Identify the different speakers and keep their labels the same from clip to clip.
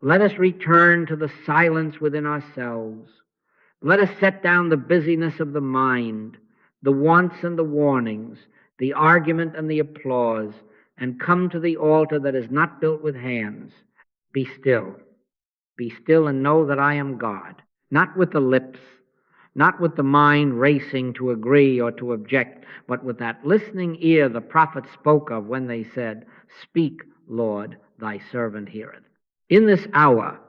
Speaker 1: Let us return to the silence within ourselves. Let us set down the busyness of the mind, the wants and the warnings, the argument and the applause, and come to the altar that is not built with hands. Be still. Be still and know that I am God, not with the lips, not with the mind racing to agree or to object, but with that listening ear the prophet spoke of when they said, "Speak, Lord, thy servant heareth." In this hour,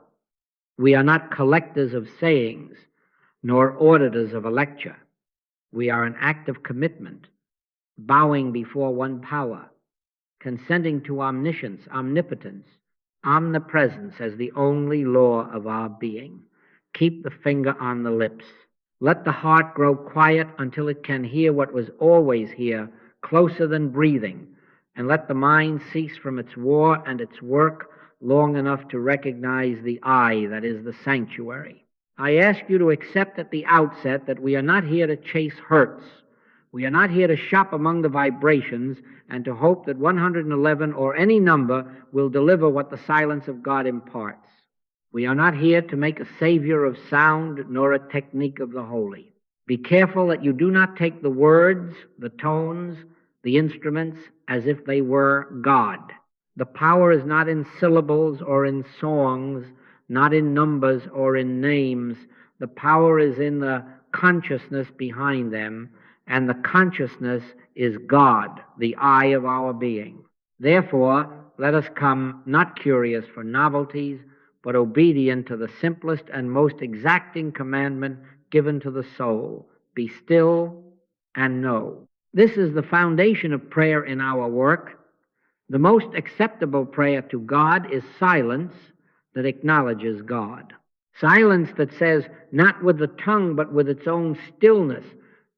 Speaker 1: we are not collectors of sayings, nor auditors of a lecture. We are an act of commitment, bowing before one power, consenting to omniscience, omnipotence, omnipresence as the only law of our being. Keep the finger on the lips. Let the heart grow quiet until it can hear what was always here, closer than breathing, and let the mind cease from its war and its work long enough to recognize the I that is the sanctuary. I ask you to accept at the outset that we are not here to chase hurts. We are not here to shop among the vibrations and to hope that 111 or any number will deliver what the silence of God imparts. We are not here to make a savior of sound nor a technique of the holy. Be careful that you do not take the words, the tones, the instruments as if they were God. The power is not in syllables or in songs, not in numbers or in names. The power is in the consciousness behind them, and the consciousness is God, the I of our being. Therefore, let us come not curious for novelties, but obedient to the simplest and most exacting commandment given to the soul: be still and know. This is the foundation of prayer in our work. The most acceptable prayer to God is silence that acknowledges God. Silence that says, not with the tongue, but with its own stillness,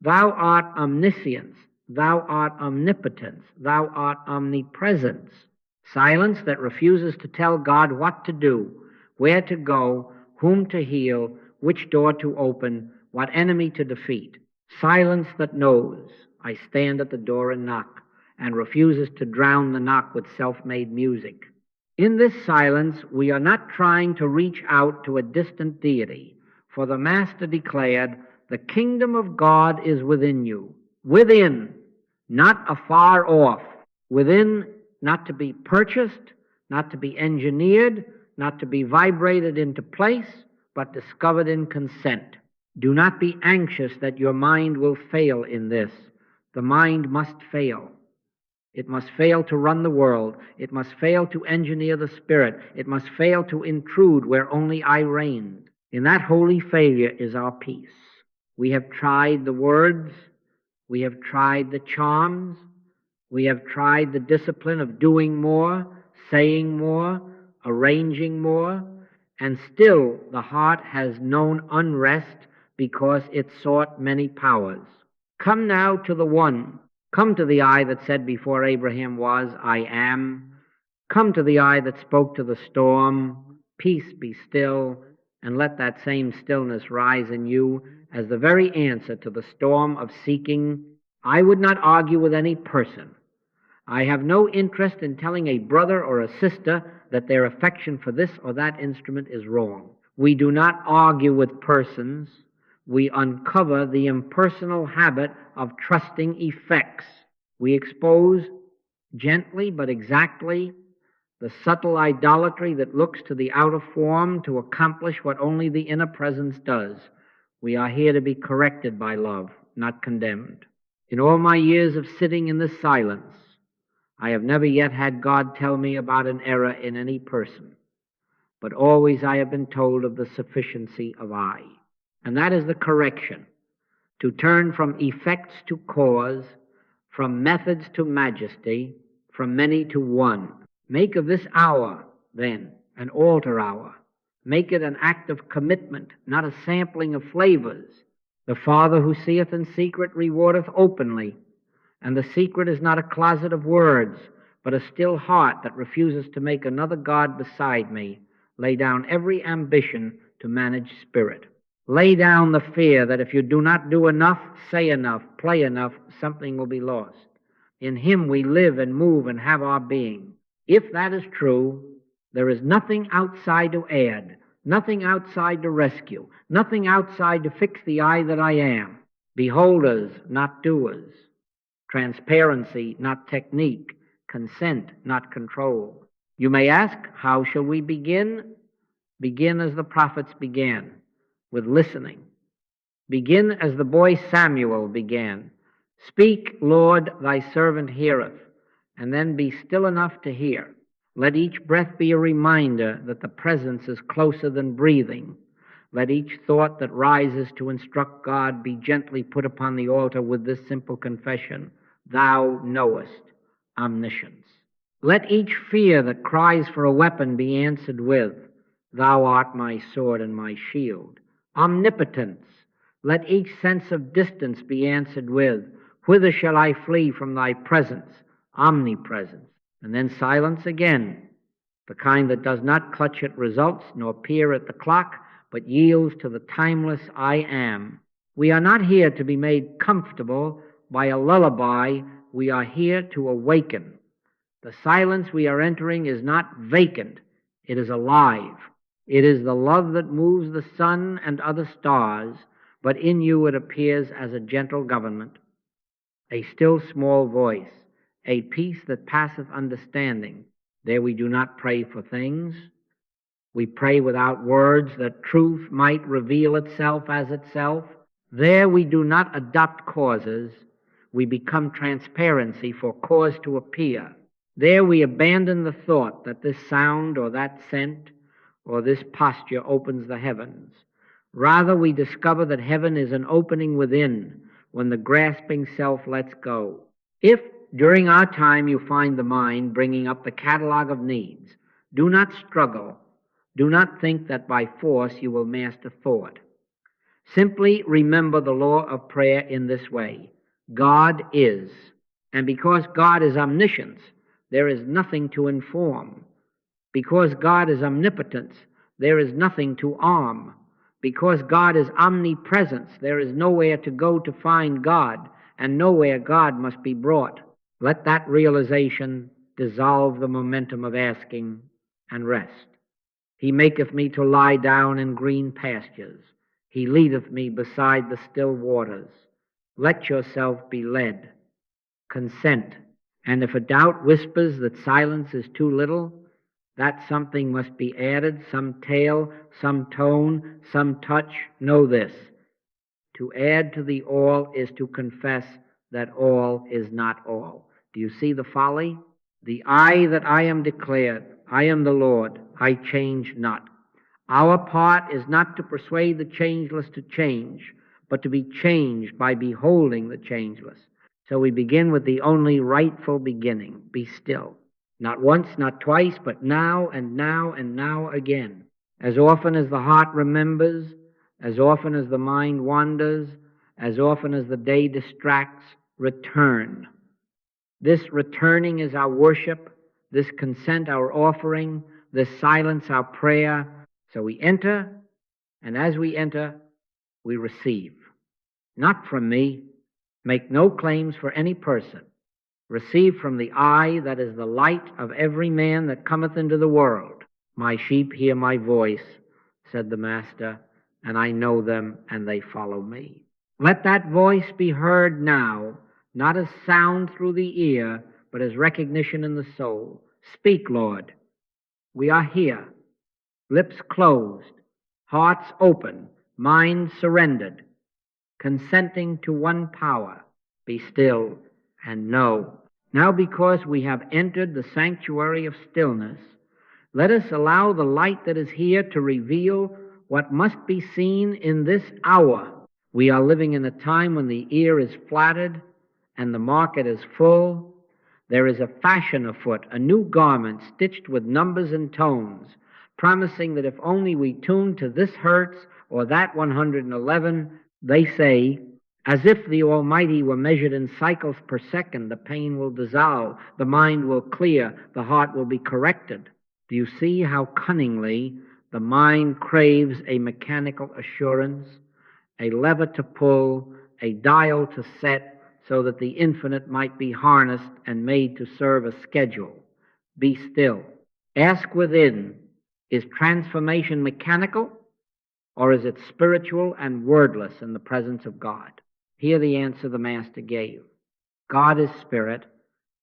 Speaker 1: "Thou art omniscience, thou art omnipotence, thou art omnipresence." Silence that refuses to tell God what to do, where to go, whom to heal, which door to open, what enemy to defeat. Silence that knows, I stand at the door and knock, and refuses to drown the knock with self-made music. In this silence, we are not trying to reach out to a distant deity, for the Master declared, "The kingdom of God is within you." Within, not afar off. Within, not to be purchased, not to be engineered, not to be vibrated into place, but discovered in consent. Do not be anxious that your mind will fail in this. The mind must fail. It must fail to run the world. It must fail to engineer the spirit. It must fail to intrude where only I reigned. In that holy failure is our peace. We have tried the words. We have tried the charms. We have tried the discipline of doing more, saying more, arranging more, and still the heart has known unrest because it sought many powers. Come now to the one. Come to the I that said before Abraham was, "I am." Come to the I that spoke to the storm, "Peace, be still," and let that same stillness rise in you as the very answer to the storm of seeking. I would not argue with any person. I have no interest in telling a brother or a sister that their affection for this or that instrument is wrong. We do not argue with persons. We uncover the impersonal habit of trusting effects. We expose gently but exactly the subtle idolatry that looks to the outer form to accomplish what only the inner presence does. We are here to be corrected by love, not condemned. In all my years of sitting in this silence, I have never yet had God tell me about an error in any person, but always I have been told of the sufficiency of I. And that is the correction, to turn from effects to cause, from methods to majesty, from many to one. Make of this hour, then, an altar hour. Make it an act of commitment, not a sampling of flavors. The Father who seeth in secret rewardeth openly, and the secret is not a closet of words, but a still heart that refuses to make another God beside me. Lay down every ambition to manage spirit. Lay down the fear that if you do not do enough, say enough, play enough, something will be lost. In Him we live and move and have our being. If that is true, There is nothing outside to add, nothing outside to rescue, nothing outside to fix the I that I am. Beholders, not doers. Transparency, not technique. Consent, not control. You may ask, how shall we begin? Begin as the prophets began, with listening. Begin as the boy Samuel began. Speak, Lord, thy servant heareth, and then be still enough to hear. Let each breath be a reminder that the presence is closer than breathing. Let each thought that rises to instruct God be gently put upon the altar with this simple confession: Thou knowest, omniscience. Let each fear that cries for a weapon be answered with, Thou art my sword and my shield. Omnipotence. Let each sense of distance be answered with, Whither shall I flee from thy presence? Omnipresence. And then silence again, the kind that does not clutch at results nor peer at the clock, but yields to the timeless I am. We are not here to be made comfortable by a lullaby. We are here to awaken. The silence we are entering is not vacant. It is alive. It is the love that moves the sun and other stars, but in you it appears as a gentle government, a still small voice, a peace that passeth understanding. There we do not pray for things. We pray without words that truth might reveal itself as itself. There we do not adopt causes. We become transparency for cause to appear. There we abandon the thought that this sound or that scent or this posture opens the heavens. Rather, we discover that heaven is an opening within when the grasping self lets go. If during our time you find the mind bringing up the catalog of needs, do not struggle. Do not think that by force you will master thought. Simply remember the law of prayer in this way. God is, and because God is omniscience, there is nothing to inform. Because God is omnipotence, there is nothing to arm. Because God is omnipresence, there is nowhere to go to find God, and nowhere God must be brought. Let that realization dissolve the momentum of asking and rest. He maketh me to lie down in green pastures. He leadeth me beside the still waters. Let yourself be led. Consent. And if a doubt whispers that silence is too little, that something must be added, some tale, some tone, some touch, know this. To add to the all is to confess that all is not all. Do you see the folly? The I that I am declared, I am the Lord, I change not. Our part is not to persuade the changeless to change, but to be changed by beholding the changeless. So we begin with the only rightful beginning. Be still. Not once, not twice, but now and now and now again. As often as the heart remembers, as often as the mind wanders, as often as the day distracts, return. This returning is our worship, this consent our offering, this silence our prayer. So we enter, and as we enter, we receive. Not from me. Make no claims for any person. Receive from the I that is the light of every man that cometh into the world. My sheep hear my voice, said the Master, and I know them, and they follow me. Let that voice be heard now, not as sound through the ear, but as recognition in the soul. Speak, Lord. We are here. Lips closed, hearts open, minds surrendered, consenting to one power. Be still and know. Now, because we have entered the sanctuary of stillness, let us allow the light that is here to reveal what must be seen in this hour. We are living in a time when the ear is flattered and the market is full. There is a fashion afoot, a new garment stitched with numbers and tones, promising that if only we tune to this hertz or that 111, they say, as if the Almighty were measured in cycles per second, the pain will dissolve, the mind will clear, the heart will be corrected. Do you see how cunningly the mind craves a mechanical assurance, a lever to pull, a dial to set, so that the infinite might be harnessed and made to serve a schedule? Be still. Ask within, is transformation mechanical, or is it spiritual and wordless in the presence of God? Hear the answer the Master gave. God is spirit,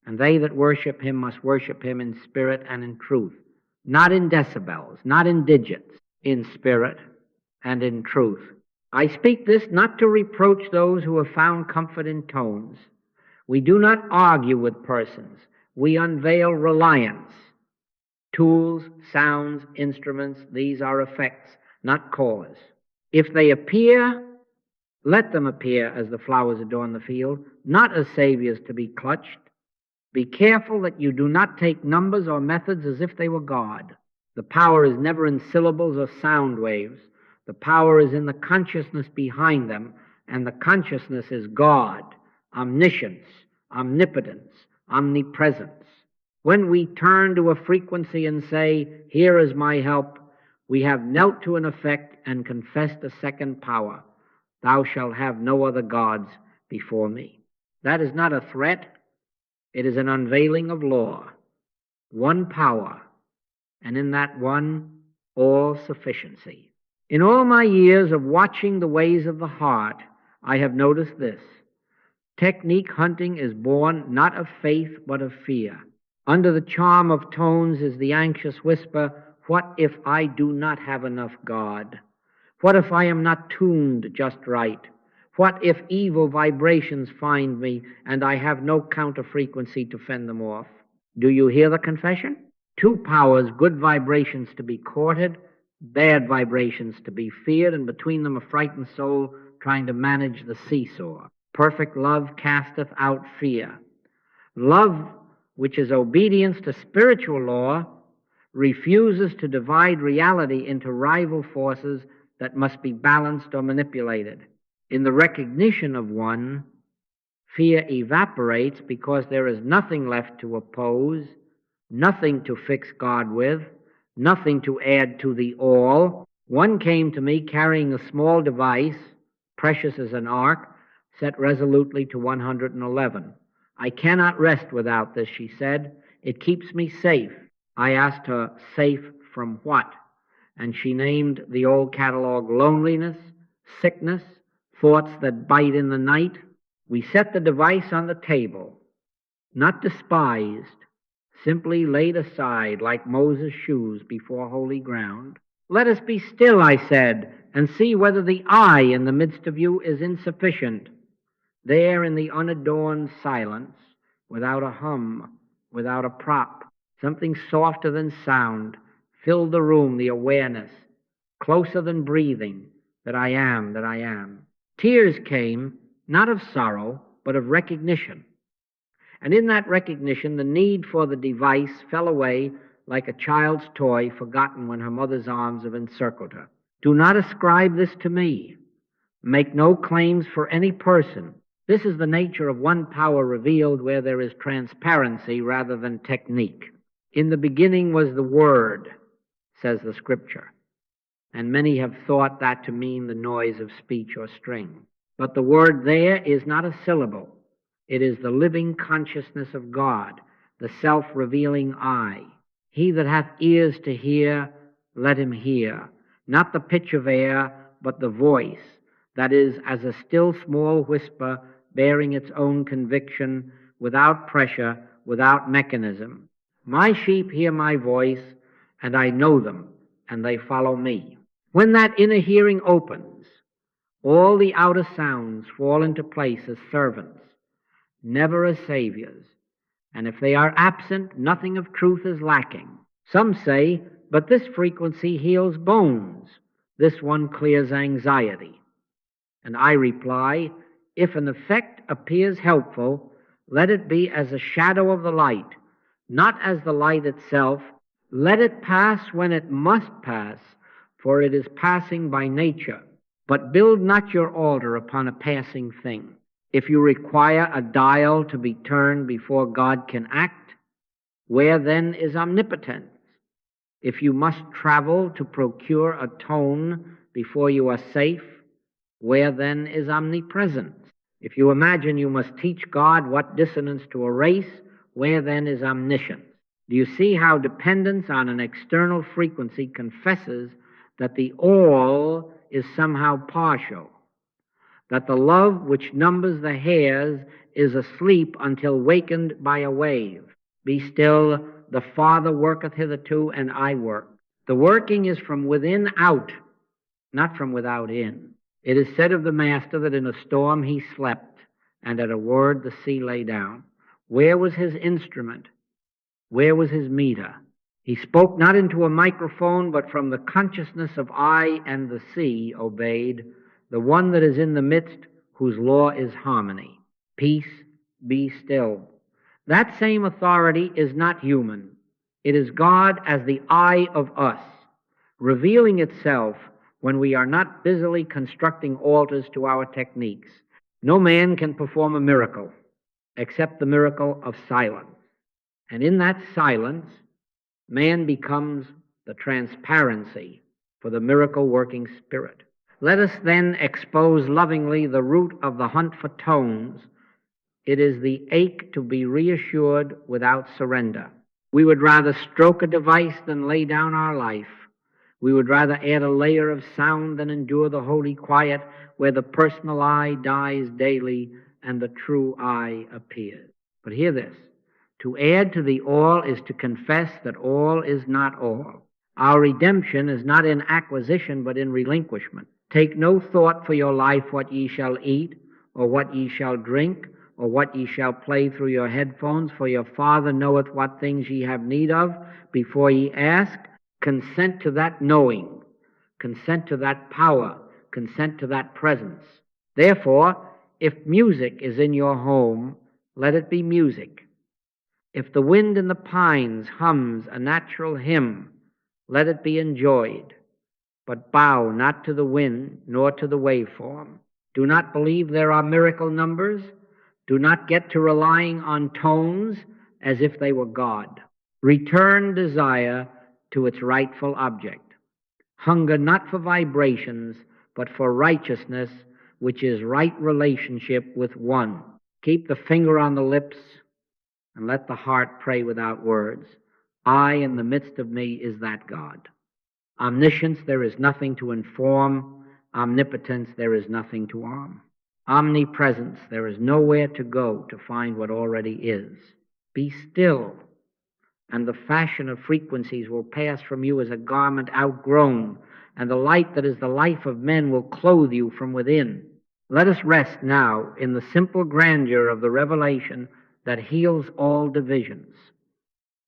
Speaker 1: and they that worship him must worship him in spirit and in truth, not in decibels, not in digits, in spirit and in truth. I speak this not to reproach those who have found comfort in tones. We do not argue with persons. We unveil reliance. Tools, sounds, instruments, these are effects, not cause. If they appear, let them appear as the flowers adorn the field, not as saviors to be clutched. Be careful that you do not take numbers or methods as if they were God. The power is never in syllables or sound waves. The power is in the consciousness behind them, and the consciousness is God, omniscience, omnipotence, omnipresence. When we turn to a frequency and say, "Here is my help," we have knelt to an effect and confessed a second power. "Thou shalt have no other gods before me." That is not a threat. It is an unveiling of law. One power, and in that one, all sufficiency. In all my years of watching the ways of the heart, I have noticed this. Technique hunting is born not of faith, but of fear. Under the charm of tones is the anxious whisper, "What if I do not have enough God? What if I am not tuned just right? What if evil vibrations find me and I have no counter frequency to fend them off?" Do you hear the confession? Two powers, good vibrations to be courted, bad vibrations to be feared, and between them a frightened soul trying to manage the seesaw. Perfect love casteth out fear. Love, which is obedience to spiritual law, refuses to divide reality into rival forces that must be balanced or manipulated. In the recognition of one, fear evaporates because there is nothing left to oppose, nothing to fix God with, nothing to add to the all. One came to me carrying a small device, precious as an ark, set resolutely to 111. "I cannot rest without this," she said. "It keeps me safe." I asked her, safe from what? And she named the old catalog: loneliness, sickness, thoughts that bite in the night. We set the device on the table, not despised, simply laid aside like Moses' shoes before holy ground. "Let us be still," I said, "and see whether the I in the midst of you is insufficient." There in the unadorned silence, without a hum, without a prop, something softer than sound filled the room, the awareness, closer than breathing, that I am, that I am. Tears came, not of sorrow, but of recognition. And in that recognition, the need for the device fell away like a child's toy forgotten when her mother's arms have encircled her. Do not ascribe this to me. Make no claims for any person. This is the nature of one power revealed where there is transparency rather than technique. In the beginning was the Word, says the Scripture, and many have thought that to mean the noise of speech or string. But the word there is not a syllable. It is the living consciousness of God, the self-revealing I. He that hath ears to hear, let him hear. Not the pitch of air, but the voice, that is as a still small whisper bearing its own conviction, without pressure, without mechanism. My sheep hear my voice, and I know them, and they follow me. When that inner hearing opens, all the outer sounds fall into place as servants, never as saviors. And if they are absent, nothing of truth is lacking. Some say, but this frequency heals bones. This one clears anxiety. And I reply, if an effect appears helpful, let it be as a shadow of the light, not as the light itself. Let it pass when it must pass, for it is passing by nature. But build not your altar upon a passing thing. If you require a dial to be turned before God can act, where then is omnipotence? If you must travel to procure a tone before you are safe, where then is omnipresence? If you imagine you must teach God what dissonance to erase, where then is omniscience? Do you see how dependence on an external frequency confesses that the all is somehow partial, that the love which numbers the hairs is asleep until wakened by a wave? Be still, the Father worketh hitherto, and I work. The working is from within out, not from without in. It is said of the Master that in a storm he slept, and at a word the sea lay down. Where was his instrument? Where was his meter? He spoke not into a microphone, but from the consciousness of I and the sea obeyed, the one that is in the midst, whose law is harmony. Peace, be still. That same authority is not human. It is God as the I of us, revealing itself when we are not busily constructing altars to our techniques. No man can perform a miracle except the miracle of silence. And in that silence, man becomes the transparency for the miracle-working Spirit. Let us then expose lovingly the root of the hunt for tones. It is the ache to be reassured without surrender. We would rather stroke a device than lay down our life. We would rather add a layer of sound than endure the holy quiet where the personal I dies daily and the true I appears. But hear this. To add to the all is to confess that all is not all. Our redemption is not in acquisition, but in relinquishment. Take no thought for your life what ye shall eat, or what ye shall drink, or what ye shall play through your headphones, for your Father knoweth what things ye have need of before ye ask. Consent to that knowing, consent to that power, consent to that presence. Therefore, if music is in your home, let it be music. If the wind in the pines hums a natural hymn, let it be enjoyed. But bow not to the wind, nor to the waveform. Do not believe there are miracle numbers. Do not get to relying on tones as if they were God. Return desire to its rightful object. Hunger not for vibrations, but for righteousness, which is right relationship with one. Keep the finger on the lips, and let the heart pray without words. I in the midst of me is that God. Omniscience, there is nothing to inform. Omnipotence, there is nothing to arm. Omnipresence, there is nowhere to go to find what already is. Be still, and the fashion of frequencies will pass from you as a garment outgrown, and the light that is the life of men will clothe you from within. Let us rest now in the simple grandeur of the revelation that heals all divisions.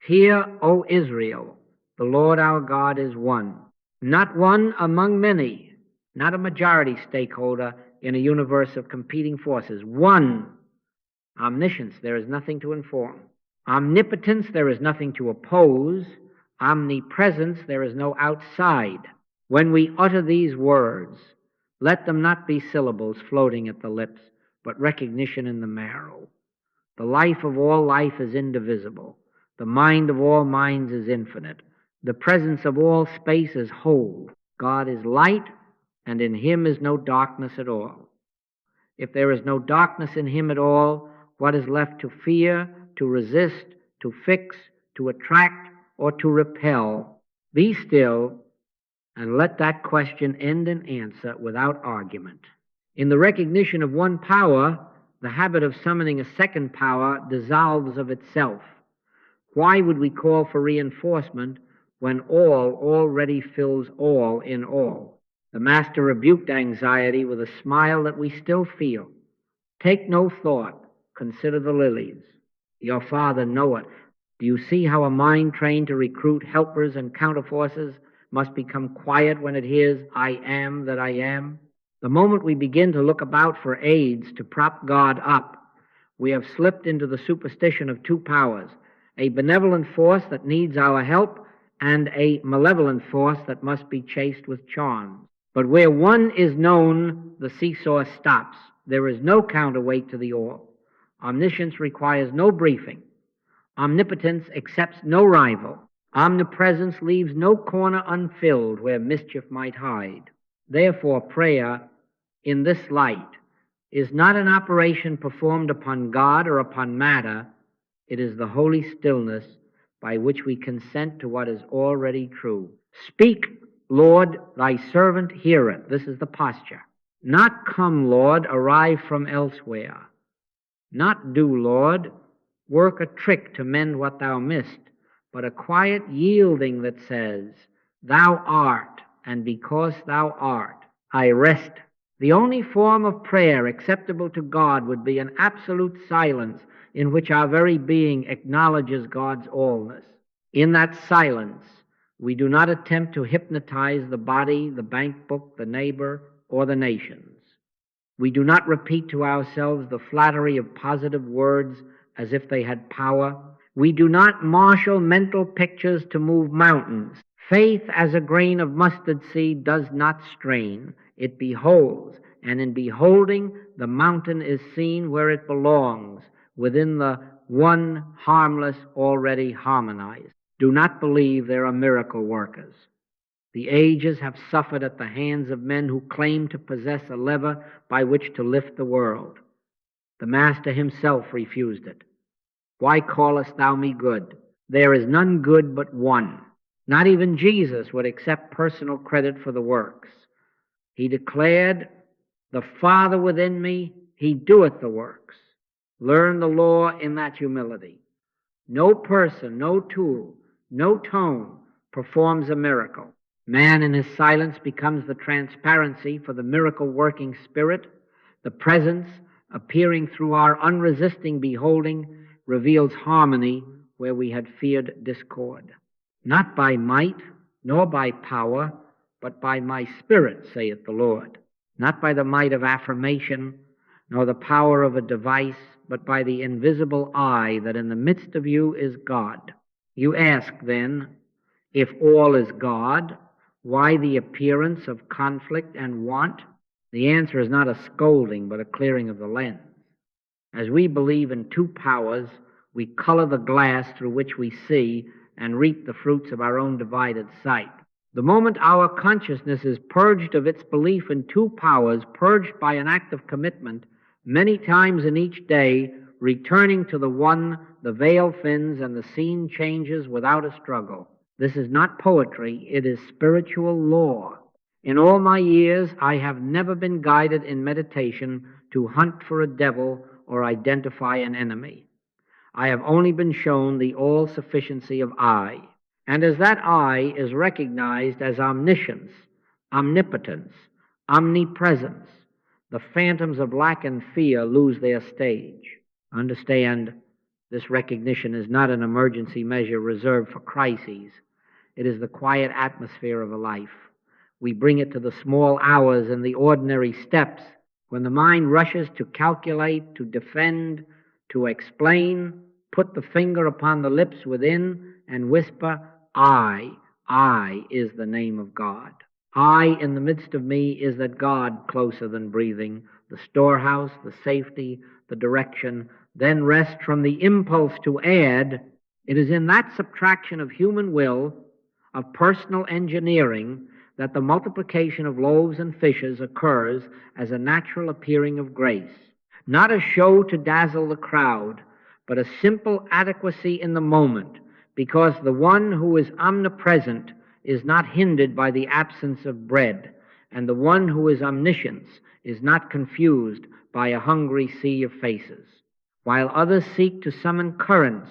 Speaker 1: Hear, O Israel, the Lord our God is one. Not one among many, not a majority stakeholder in a universe of competing forces. One. Omniscience, there is nothing to inform. Omnipotence, there is nothing to oppose. Omnipresence, there is no outside. When we utter these words, let them not be syllables floating at the lips, but recognition in the marrow. The life of all life is indivisible. The mind of all minds is infinite. The presence of all space is whole. God is light, and in him is no darkness at all. If there is no darkness in him at all, what is left to fear, to resist, to fix, to attract, or to repel? Be still, and let that question end in answer without argument. In the recognition of one power, the habit of summoning a second power dissolves of itself. Why would we call for reinforcement when all already fills all in all? The Master rebuked anxiety with a smile that we still feel. Take no thought, consider the lilies. Your Father knoweth. Do you see how a mind trained to recruit helpers and counterforces must become quiet when it hears, I am that I am? The moment we begin to look about for aids to prop God up, we have slipped into the superstition of two powers, a benevolent force that needs our help and a malevolent force that must be chased with charms. But where one is known, the seesaw stops. There is no counterweight to the all. Omniscience requires no briefing. Omnipotence accepts no rival. Omnipresence leaves no corner unfilled where mischief might hide. Therefore, prayer in this light is not an operation performed upon God or upon matter. It is the holy stillness by which we consent to what is already true. Speak, Lord, thy servant heareth. This is the posture. Not come, Lord, arrive from elsewhere. Not do, Lord, work a trick to mend what thou missed, but a quiet yielding that says, Thou art, and because thou art, I rest. The only form of prayer acceptable to God would be an absolute silence in which our very being acknowledges God's allness. In that silence, we do not attempt to hypnotize the body, the bank book, the neighbor, or the nations. We do not repeat to ourselves the flattery of positive words as if they had power. We do not marshal mental pictures to move mountains. Faith, as a grain of mustard seed, does not strain. It beholds, and in beholding, the mountain is seen where it belongs, within the one harmless, already harmonized. Do not believe there are miracle workers. The ages have suffered at the hands of men who claim to possess a lever by which to lift the world. The Master himself refused it. Why callest thou me good? There is none good but one. Not even Jesus would accept personal credit for the works. He declared, The Father within me, he doeth the works. Learn the law in that humility. No person, no tool, no tone performs a miracle. Man in his silence becomes the transparency for the miracle-working Spirit. The presence, appearing through our unresisting beholding, reveals harmony where we had feared discord. Not by might, nor by power, but by my Spirit, saith the Lord. Not by the might of affirmation, nor the power of a device, but by the invisible eye that in the midst of you is God. You ask, then, if all is God, why the appearance of conflict and want? The answer is not a scolding, but a clearing of the lens. As we believe in two powers, we color the glass through which we see and reap the fruits of our own divided sight. The moment our consciousness is purged of its belief in two powers, purged by an act of commitment, many times in each day, returning to the one, the veil thins and the scene changes without a struggle. This is not poetry, it is spiritual law. In all my years, I have never been guided in meditation to hunt for a devil or identify an enemy. I have only been shown the all-sufficiency of I. And as that I is recognized as omniscience, omnipotence, omnipresence, the phantoms of lack and fear lose their stage. Understand, this recognition is not an emergency measure reserved for crises. It is the quiet atmosphere of a life. We bring it to the small hours and the ordinary steps when the mind rushes to calculate, to defend, to explain, put the finger upon the lips within and whisper, I is the name of God. I in the midst of me is that God closer than breathing, the storehouse, the safety, the direction, then rest from the impulse to add. It is in that subtraction of human will, of personal engineering, that the multiplication of loaves and fishes occurs as a natural appearing of grace. Not a show to dazzle the crowd, but a simple adequacy in the moment, because the one who is omnipresent is not hindered by the absence of bread, and the one who is omniscience is not confused by a hungry sea of faces. While others seek to summon currents,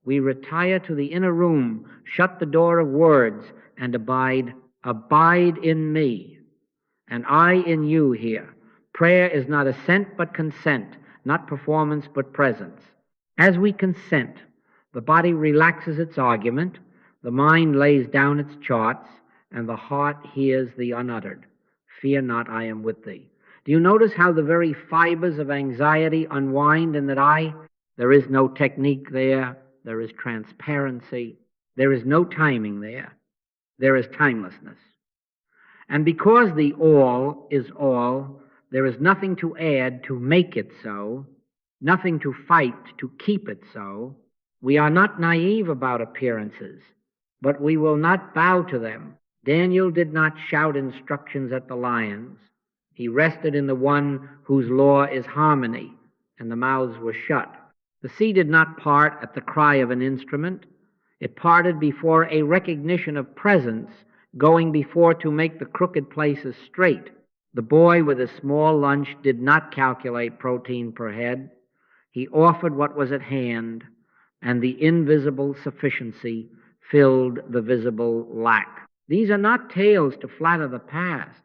Speaker 1: we retire to the inner room, shut the door of words, and abide in me, and I in you here. Prayer is not assent but consent, not performance but presence. As we consent, the body relaxes its argument, the mind lays down its charts, and the heart hears the unuttered. Fear not, I am with thee. Do you notice how the very fibers of anxiety unwind in that I? There is no technique there. There is transparency. There is no timing there. There is timelessness. And because the all is all, there is nothing to add to make it so, nothing to fight to keep it so. We are not naive about appearances, but we will not bow to them. Daniel did not shout instructions at the lions. He rested in the one whose law is harmony, and the mouths were shut. The sea did not part at the cry of an instrument. It parted before a recognition of presence, going before to make the crooked places straight. The boy with his small lunch did not calculate protein per head. He offered what was at hand, and the invisible sufficiency filled the visible lack. These are not tales to flatter the past.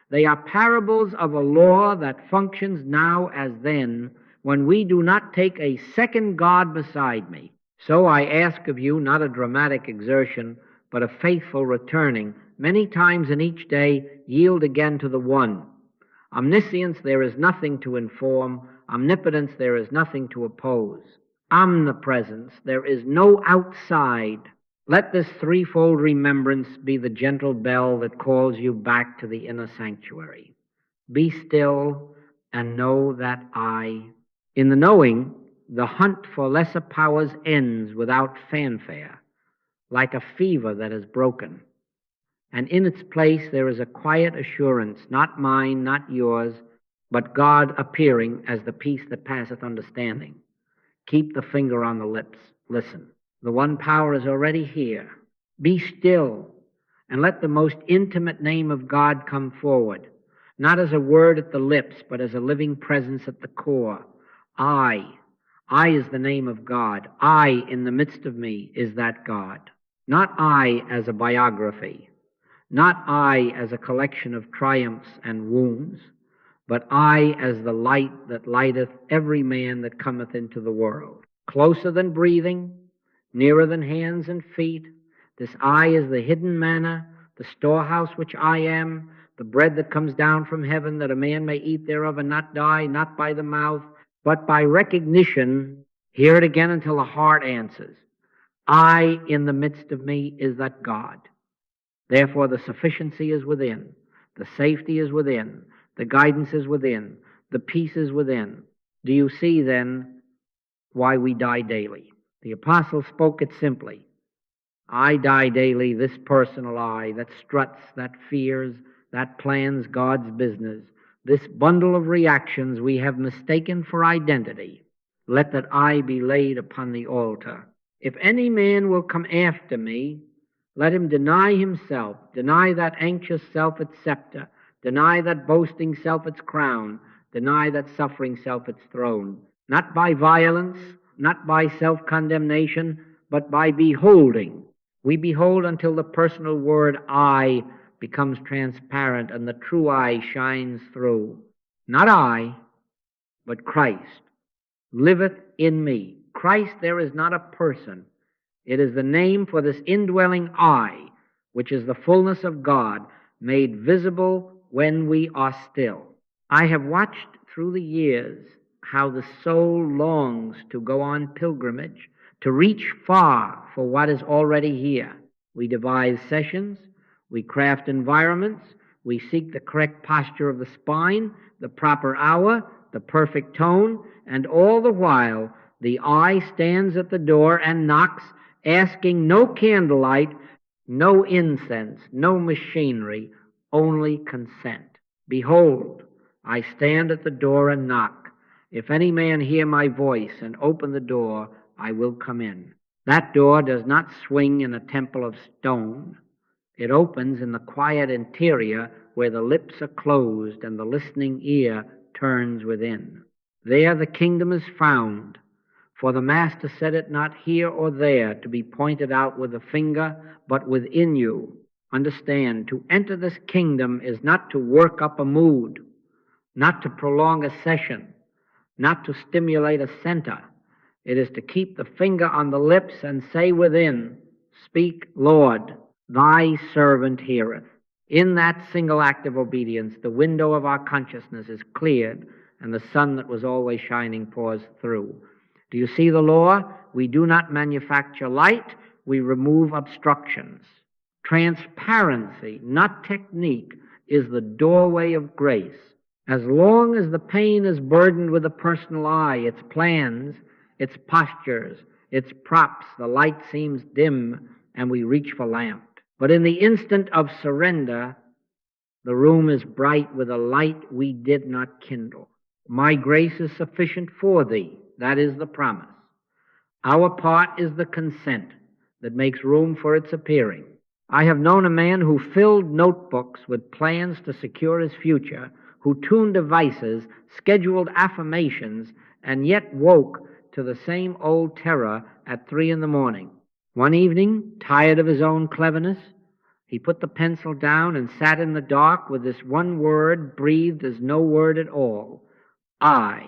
Speaker 1: They are parables of a law that functions now as then, when we do not take a second God beside me. So I ask of you not a dramatic exertion, but a faithful returning. Many times in each day, yield again to the one. Omniscience, there is nothing to inform. Omnipotence, there is nothing to oppose. Omnipresence, there is no outside. Let this threefold remembrance be the gentle bell that calls you back to the inner sanctuary. Be still and know that I. In the knowing, the hunt for lesser powers ends without fanfare, like a fever that is broken. And in its place there is a quiet assurance, not mine, not yours, but God appearing as the peace that passeth understanding. Keep the finger on the lips. Listen. The one power is already here. Be still and let the most intimate name of God come forward, not as a word at the lips, but as a living presence at the core. I is the name of God. I in the midst of me is that God. Not I as a biography, not I as a collection of triumphs and wounds, but I as the light that lighteth every man that cometh into the world. Closer than breathing, nearer than hands and feet, this I is the hidden manna, the storehouse which I am, the bread that comes down from heaven, that a man may eat thereof and not die, not by the mouth, but by recognition. Hear it again until the heart answers. I in the midst of me is that God. Therefore the sufficiency is within, the safety is within, the guidance is within, the peace is within. Do you see then why we die daily? The apostle spoke it simply. I die daily, this personal I that struts, that fears, that plans God's business, this bundle of reactions we have mistaken for identity. Let that I be laid upon the altar. If any man will come after me, let him deny himself, deny that anxious self its scepter, deny that boasting self its crown, deny that suffering self its throne. Not by violence, not by self-condemnation, but by beholding. We behold until the personal word I becomes transparent and the true I shines through. Not I, but Christ liveth in me. Christ, there is not a person. It is the name for this indwelling I, which is the fullness of God, made visible when we are still. I have watched through the years how the soul longs to go on pilgrimage, to reach far for what is already here. We devise sessions, we craft environments, we seek the correct posture of the spine, the proper hour, the perfect tone, and all the while the I stands at the door and knocks, asking no candlelight, no incense, no machinery, only consent. Behold, I stand at the door and knock. If any man hear my voice and open the door, I will come in. That door does not swing in a temple of stone. It opens in the quiet interior where the lips are closed and the listening ear turns within. There the kingdom is found, for the Master said it not here or there to be pointed out with a finger, but within you. Understand, to enter this kingdom is not to work up a mood, not to prolong a session, not to stimulate a center. It is to keep the finger on the lips and say within, Speak, Lord, thy servant heareth. In that single act of obedience, the window of our consciousness is cleared and the sun that was always shining pours through. Do you see the law? We do not manufacture light, we remove obstructions. Transparency, not technique, is the doorway of grace. As long as the pain is burdened with the personal I, its plans, its postures, its props, the light seems dim and we reach for lamp. But in the instant of surrender, the room is bright with a light we did not kindle. My grace is sufficient for thee. That is the promise. Our part is the consent. that makes room for its appearing. I have known a man who filled notebooks with plans to secure his future, who tuned devices, scheduled affirmations, and yet woke to the same old terror at 3 in the morning. One evening, tired of his own cleverness, he put the pencil down and sat in the dark with this one word breathed as no word at all: I.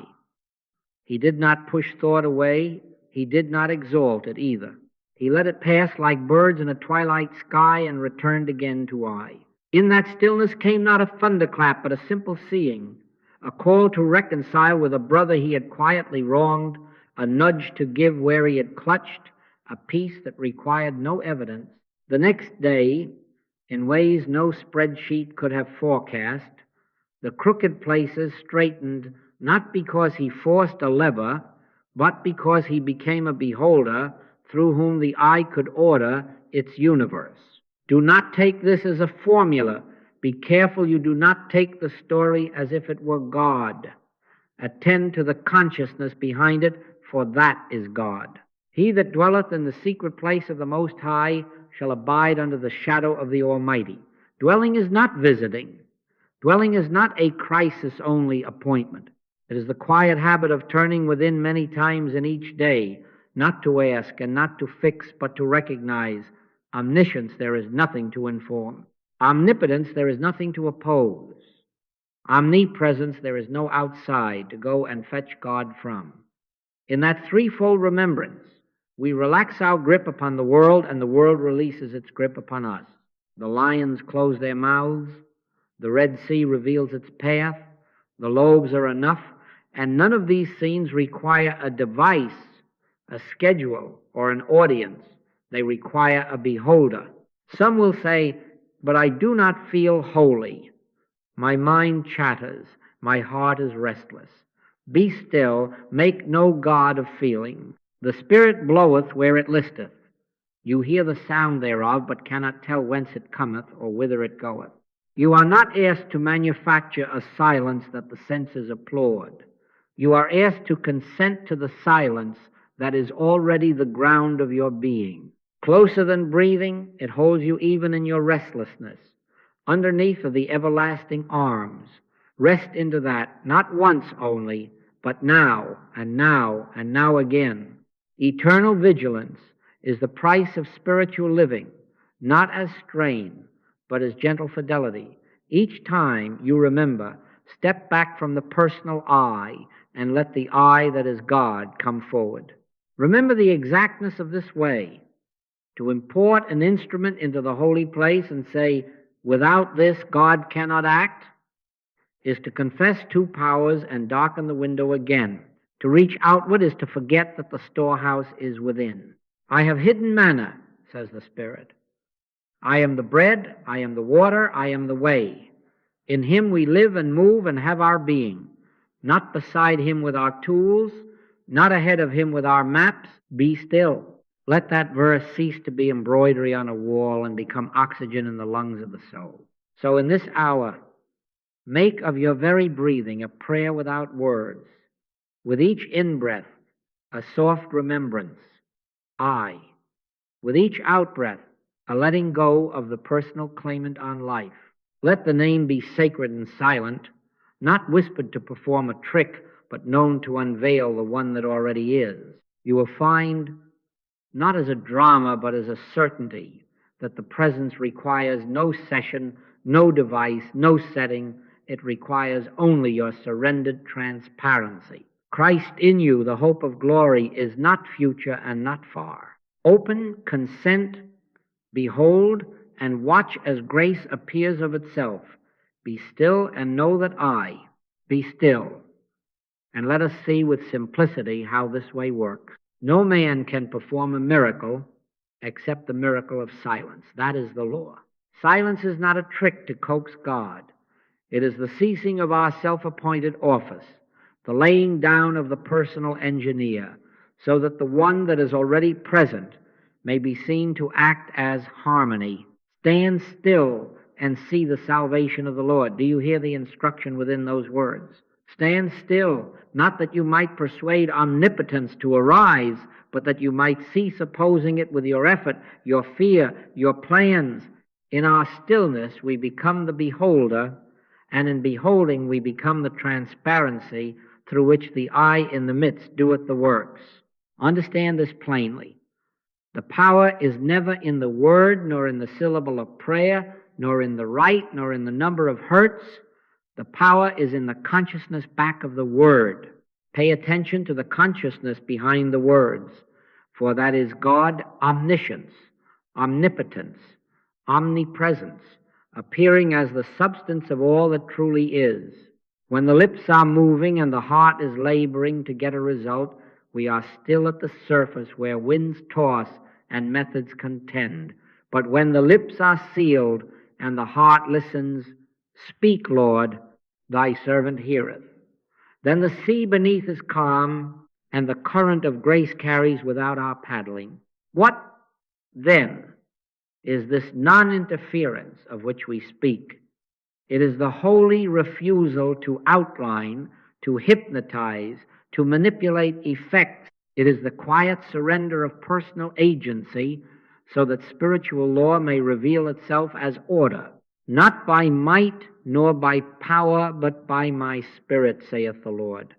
Speaker 1: He did not push thought away. He did not exalt it either. He let it pass like birds in a twilight sky and returned again to I. In that stillness came not a thunderclap, but a simple seeing, a call to reconcile with a brother he had quietly wronged, a nudge to give where he had clutched, a peace that required no evidence. The next day, in ways no spreadsheet could have forecast, the crooked places straightened, not because he forced a lever, but because he became a beholder through whom the eye could order its universe. Do not take this as a formula. Be careful you do not take the story as if it were God. Attend to the consciousness behind it, for that is God. He that dwelleth in the secret place of the Most High shall abide under the shadow of the Almighty. Dwelling is not visiting. Dwelling is not a crisis-only appointment. It is the quiet habit of turning within many times in each day, not to ask and not to fix, but to recognize. Omniscience, there is nothing to inform. Omnipotence, there is nothing to oppose. Omnipresence, there is no outside to go and fetch God from. In that threefold remembrance, we relax our grip upon the world, and the world releases its grip upon us. The lions close their mouths. The Red Sea reveals its path. The loaves are enough, and none of these scenes require a device, a schedule, or an audience. They require a beholder. Some will say, but I do not feel holy. My mind chatters. My heart is restless. Be still. Make no god of feeling. The Spirit bloweth where it listeth. You hear the sound thereof, but cannot tell whence it cometh or whither it goeth. You are not asked to manufacture a silence that the senses applaud. You are asked to consent to the silence that is already the ground of your being. Closer than breathing, it holds you even in your restlessness. Underneath are the everlasting arms. Rest into that, not once only, but now, and now, and now again. Eternal vigilance is the price of spiritual living, not as strain, but as gentle fidelity. Each time you remember, step back from the personal I and let the I that is God come forward. Remember the exactness of this way. To import an instrument into the holy place and say, without this God cannot act, is to confess two powers and darken the window again. To reach outward is to forget that the storehouse is within. I have hidden manna, says the Spirit. I am the bread, I am the water, I am the way. In Him we live and move and have our being. Not beside Him with our tools, not ahead of Him with our maps. Be still. Let that verse cease to be embroidery on a wall and become oxygen in the lungs of the soul. So in this hour, make of your very breathing a prayer without words. With each in-breath, a soft remembrance, I. With each out-breath, a letting go of the personal claimant on life. Let the name be sacred and silent, not whispered to perform a trick, but known to unveil the one that already is. You will find, not as a drama, but as a certainty, that the presence requires no session, no device, no setting. It requires only your surrendered transparency. Christ in you, the hope of glory, is not future and not far. Open, consent, behold, and watch as grace appears of itself. Be still and know that I. Be still. And let us see with simplicity how this way works. No man can perform a miracle except the miracle of silence. That is the law. Silence is not a trick to coax God. It is the ceasing of our self-appointed office, the laying down of the personal engineer, so that the one that is already present may be seen to act as harmony. Stand still and see the salvation of the Lord. Do you hear the instruction within those words? Stand still, not that you might persuade omnipotence to arise, but that you might cease opposing it with your effort, your fear, your plans. In our stillness we become the beholder, and in beholding we become the transparency through which the eye in the midst doeth the works. Understand this plainly. The power is never in the word, nor in the syllable of prayer, nor in the rite, nor in the number of hertz. The power is in the consciousness back of the word. Pay attention to the consciousness behind the words, for that is God, omniscience, omnipotence, omnipresence, appearing as the substance of all that truly is. When the lips are moving and the heart is laboring to get a result, we are still at the surface where winds toss and methods contend. But when the lips are sealed and the heart listens, speak, Lord, thy servant heareth. Then the sea beneath is calm, and the current of grace carries without our paddling. What, then, is this non-interference of which we speak? It is the holy refusal to outline, to hypnotize, to manipulate effects. It is the quiet surrender of personal agency so that spiritual law may reveal itself as order. Not by might nor by power, but by my Spirit, saith the Lord.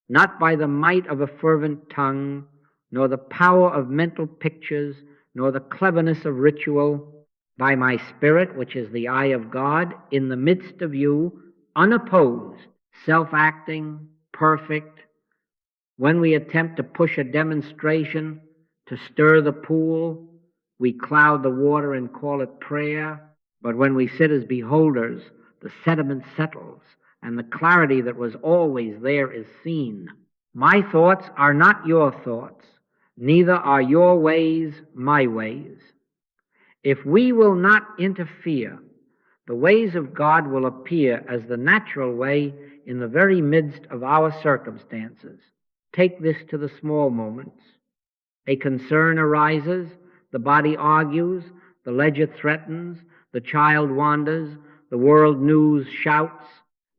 Speaker 1: Not by the might of a fervent tongue, nor the power of mental pictures, nor the cleverness of ritual, by my Spirit, which is the eye of God, in the midst of you, unopposed, self-acting, perfect. When we attempt to push a demonstration, to stir the pool, we cloud the water and call it prayer. But when we sit as beholders, the sediment settles, and the clarity that was always there is seen. My thoughts are not your thoughts, neither are your ways my ways. If we will not interfere, the ways of God will appear as the natural way in the very midst of our circumstances. Take this to the small moments. A concern arises, the body argues, the ledger threatens, the child wanders, the world news shouts.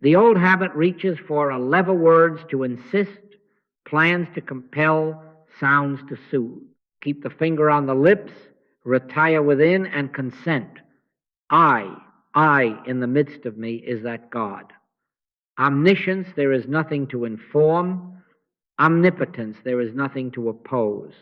Speaker 1: The old habit reaches for clever words to insist, plans to compel, sounds to soothe. Keep the finger on the lips, retire within, and consent. I in the midst of me is that God. Omniscience, there is nothing to inform. Omnipotence, there is nothing to oppose.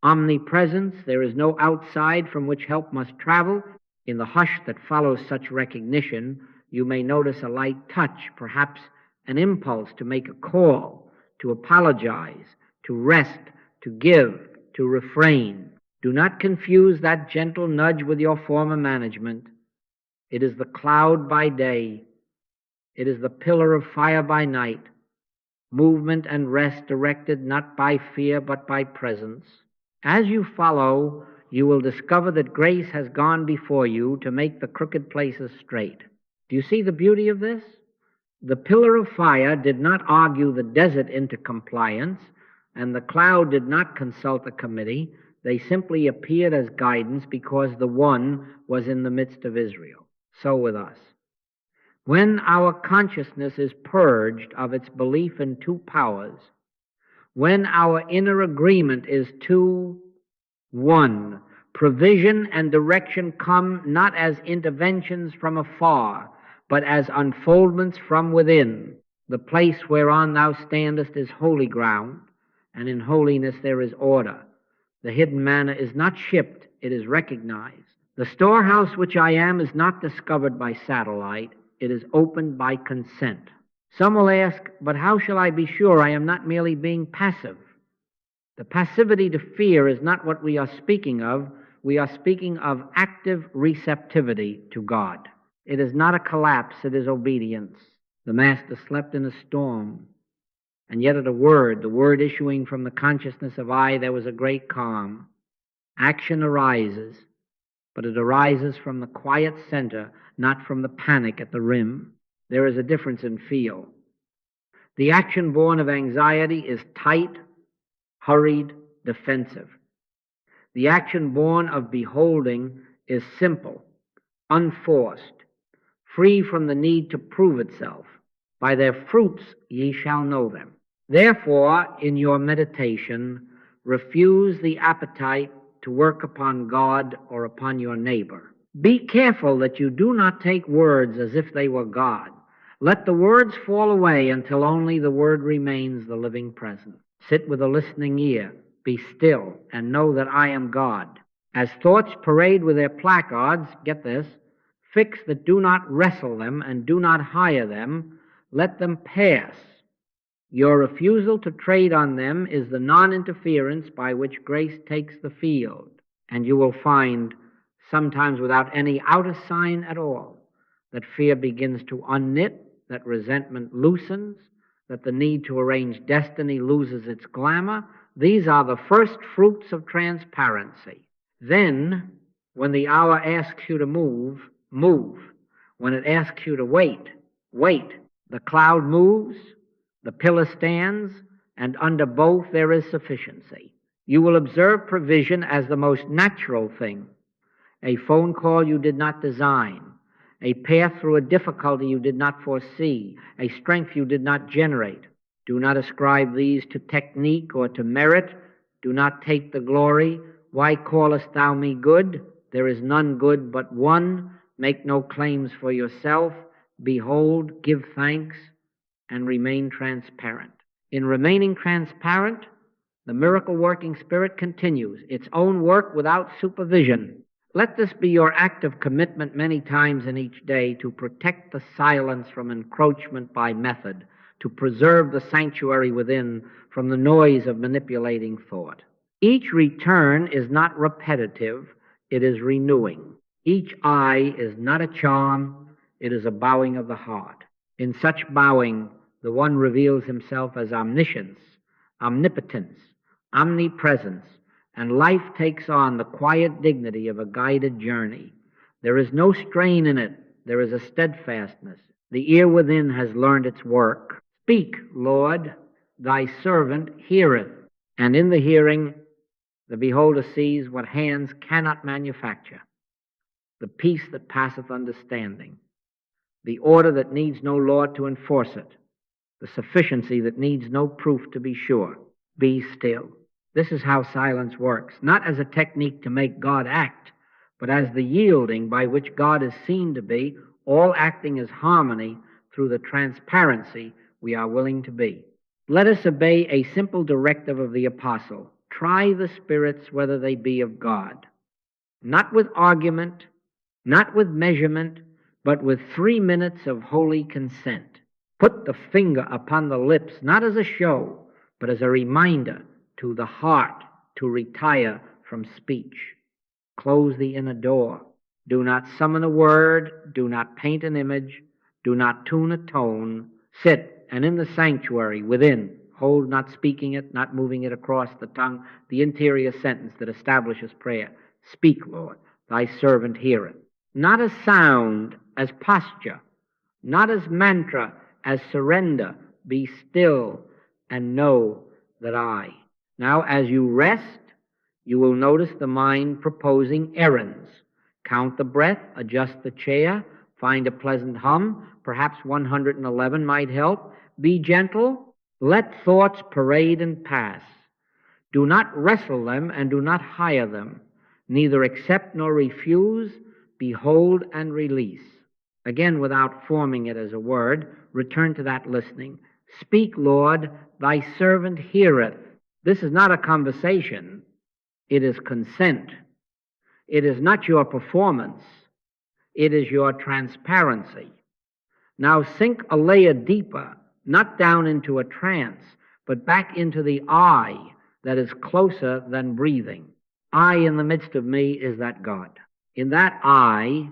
Speaker 1: Omnipresence, there is no outside from which help must travel. In the hush that follows such recognition, you may notice a light touch, perhaps an impulse to make a call, to apologize, to rest, to give, to refrain. Do not confuse that gentle nudge with your former management. It is the cloud by day. It is the pillar of fire by night. Movement and rest directed not by fear but by presence. As you follow, you will discover that grace has gone before you to make the crooked places straight. Do you see the beauty of this? The pillar of fire did not argue the desert into compliance, and the cloud did not consult a committee. They simply appeared as guidance because the one was in the midst of Israel. So with us. When our consciousness is purged of its belief in two powers, when our inner agreement is two, one, provision and direction come not as interventions from afar, but as unfoldments from within. The place whereon thou standest is holy ground, and in holiness there is order. The hidden manna is not shipped, it is recognized. The storehouse which I am is not discovered by satellite, it is opened by consent. Some will ask, but how shall I be sure I am not merely being passive? The passivity to fear is not what we are speaking of. We are speaking of active receptivity to God. It is not a collapse, it is obedience. The master slept in a storm, and yet at a word, the word issuing from the consciousness of I, there was a great calm. Action arises, but it arises from the quiet center, not from the panic at the rim. There is a difference in feel. The action born of anxiety is tight, hurried, defensive. The action born of beholding is simple, unforced, free from the need to prove itself. By their fruits ye shall know them. Therefore, in your meditation, refuse the appetite to work upon God or upon your neighbor. Be careful that you do not take words as if they were God. Let the words fall away until only the word remains the living presence. Sit with a listening ear. Be still and know that I am God. As thoughts parade with their placards, get this, fix that do not wrestle them and do not hire them, let them pass. Your refusal to trade on them is the non-interference by which grace takes the field. And you will find, sometimes without any outer sign at all, that fear begins to unknit, that resentment loosens, that the need to arrange destiny loses its glamour. These are the first fruits of transparency. Then, when the hour asks you to move, move. When it asks you to wait, wait. The cloud moves, the pillar stands, and under both there is sufficiency. You will observe provision as the most natural thing. A phone call you did not design, a path through a difficulty you did not foresee, a strength you did not generate. Do not ascribe these to technique or to merit. Do not take the glory. Why callest thou me good? There is none good but one. Make no claims for yourself. Behold, give thanks, and remain transparent. In remaining transparent, the miracle-working Spirit continues its own work without supervision. Let this be your act of commitment many times in each day to protect the silence from encroachment by method, to preserve the sanctuary within from the noise of manipulating thought. Each return is not repetitive, it is renewing. Each eye is not a charm, it is a bowing of the heart. In such bowing, the one reveals himself as omniscience, omnipotence, omnipresence, and life takes on the quiet dignity of a guided journey. There is no strain in it, there is a steadfastness. The ear within has learned its work. Speak, Lord, thy servant heareth. And in the hearing, the beholder sees what hands cannot manufacture, the peace that passeth understanding, the order that needs no law to enforce it, the sufficiency that needs no proof to be sure. Be still. This is how silence works, not as a technique to make God act, but as the yielding by which God is seen to be, all acting as harmony through the transparency we are willing to be. Let us obey a simple directive of the apostle. Try the spirits whether they be of God. Not with argument, not with measurement, but with 3 minutes of holy consent. Put the finger upon the lips, not as a show, but as a reminder to the heart to retire from speech. Close the inner door. Do not summon a word. Do not paint an image. Do not tune a tone. Sit, and in the sanctuary within, hold not speaking it, not moving it across the tongue, the interior sentence that establishes prayer. Speak, Lord, thy servant heareth. Not as sound, as posture, not as mantra, as surrender. Be still and know that I. Now, as you rest, you will notice the mind proposing errands. Count the breath, adjust the chair, find a pleasant hum. Perhaps 111 might help. Be gentle. Let thoughts parade and pass. Do not wrestle them and do not hire them. Neither accept nor refuse. Behold and release. Again, without forming it as a word, return to that listening. Speak, Lord, thy servant heareth. This is not a conversation. It is consent. It is not your performance. It is your transparency. Now sink a layer deeper, not down into a trance, but back into the I that is closer than breathing. I in the midst of me is that God. In that I,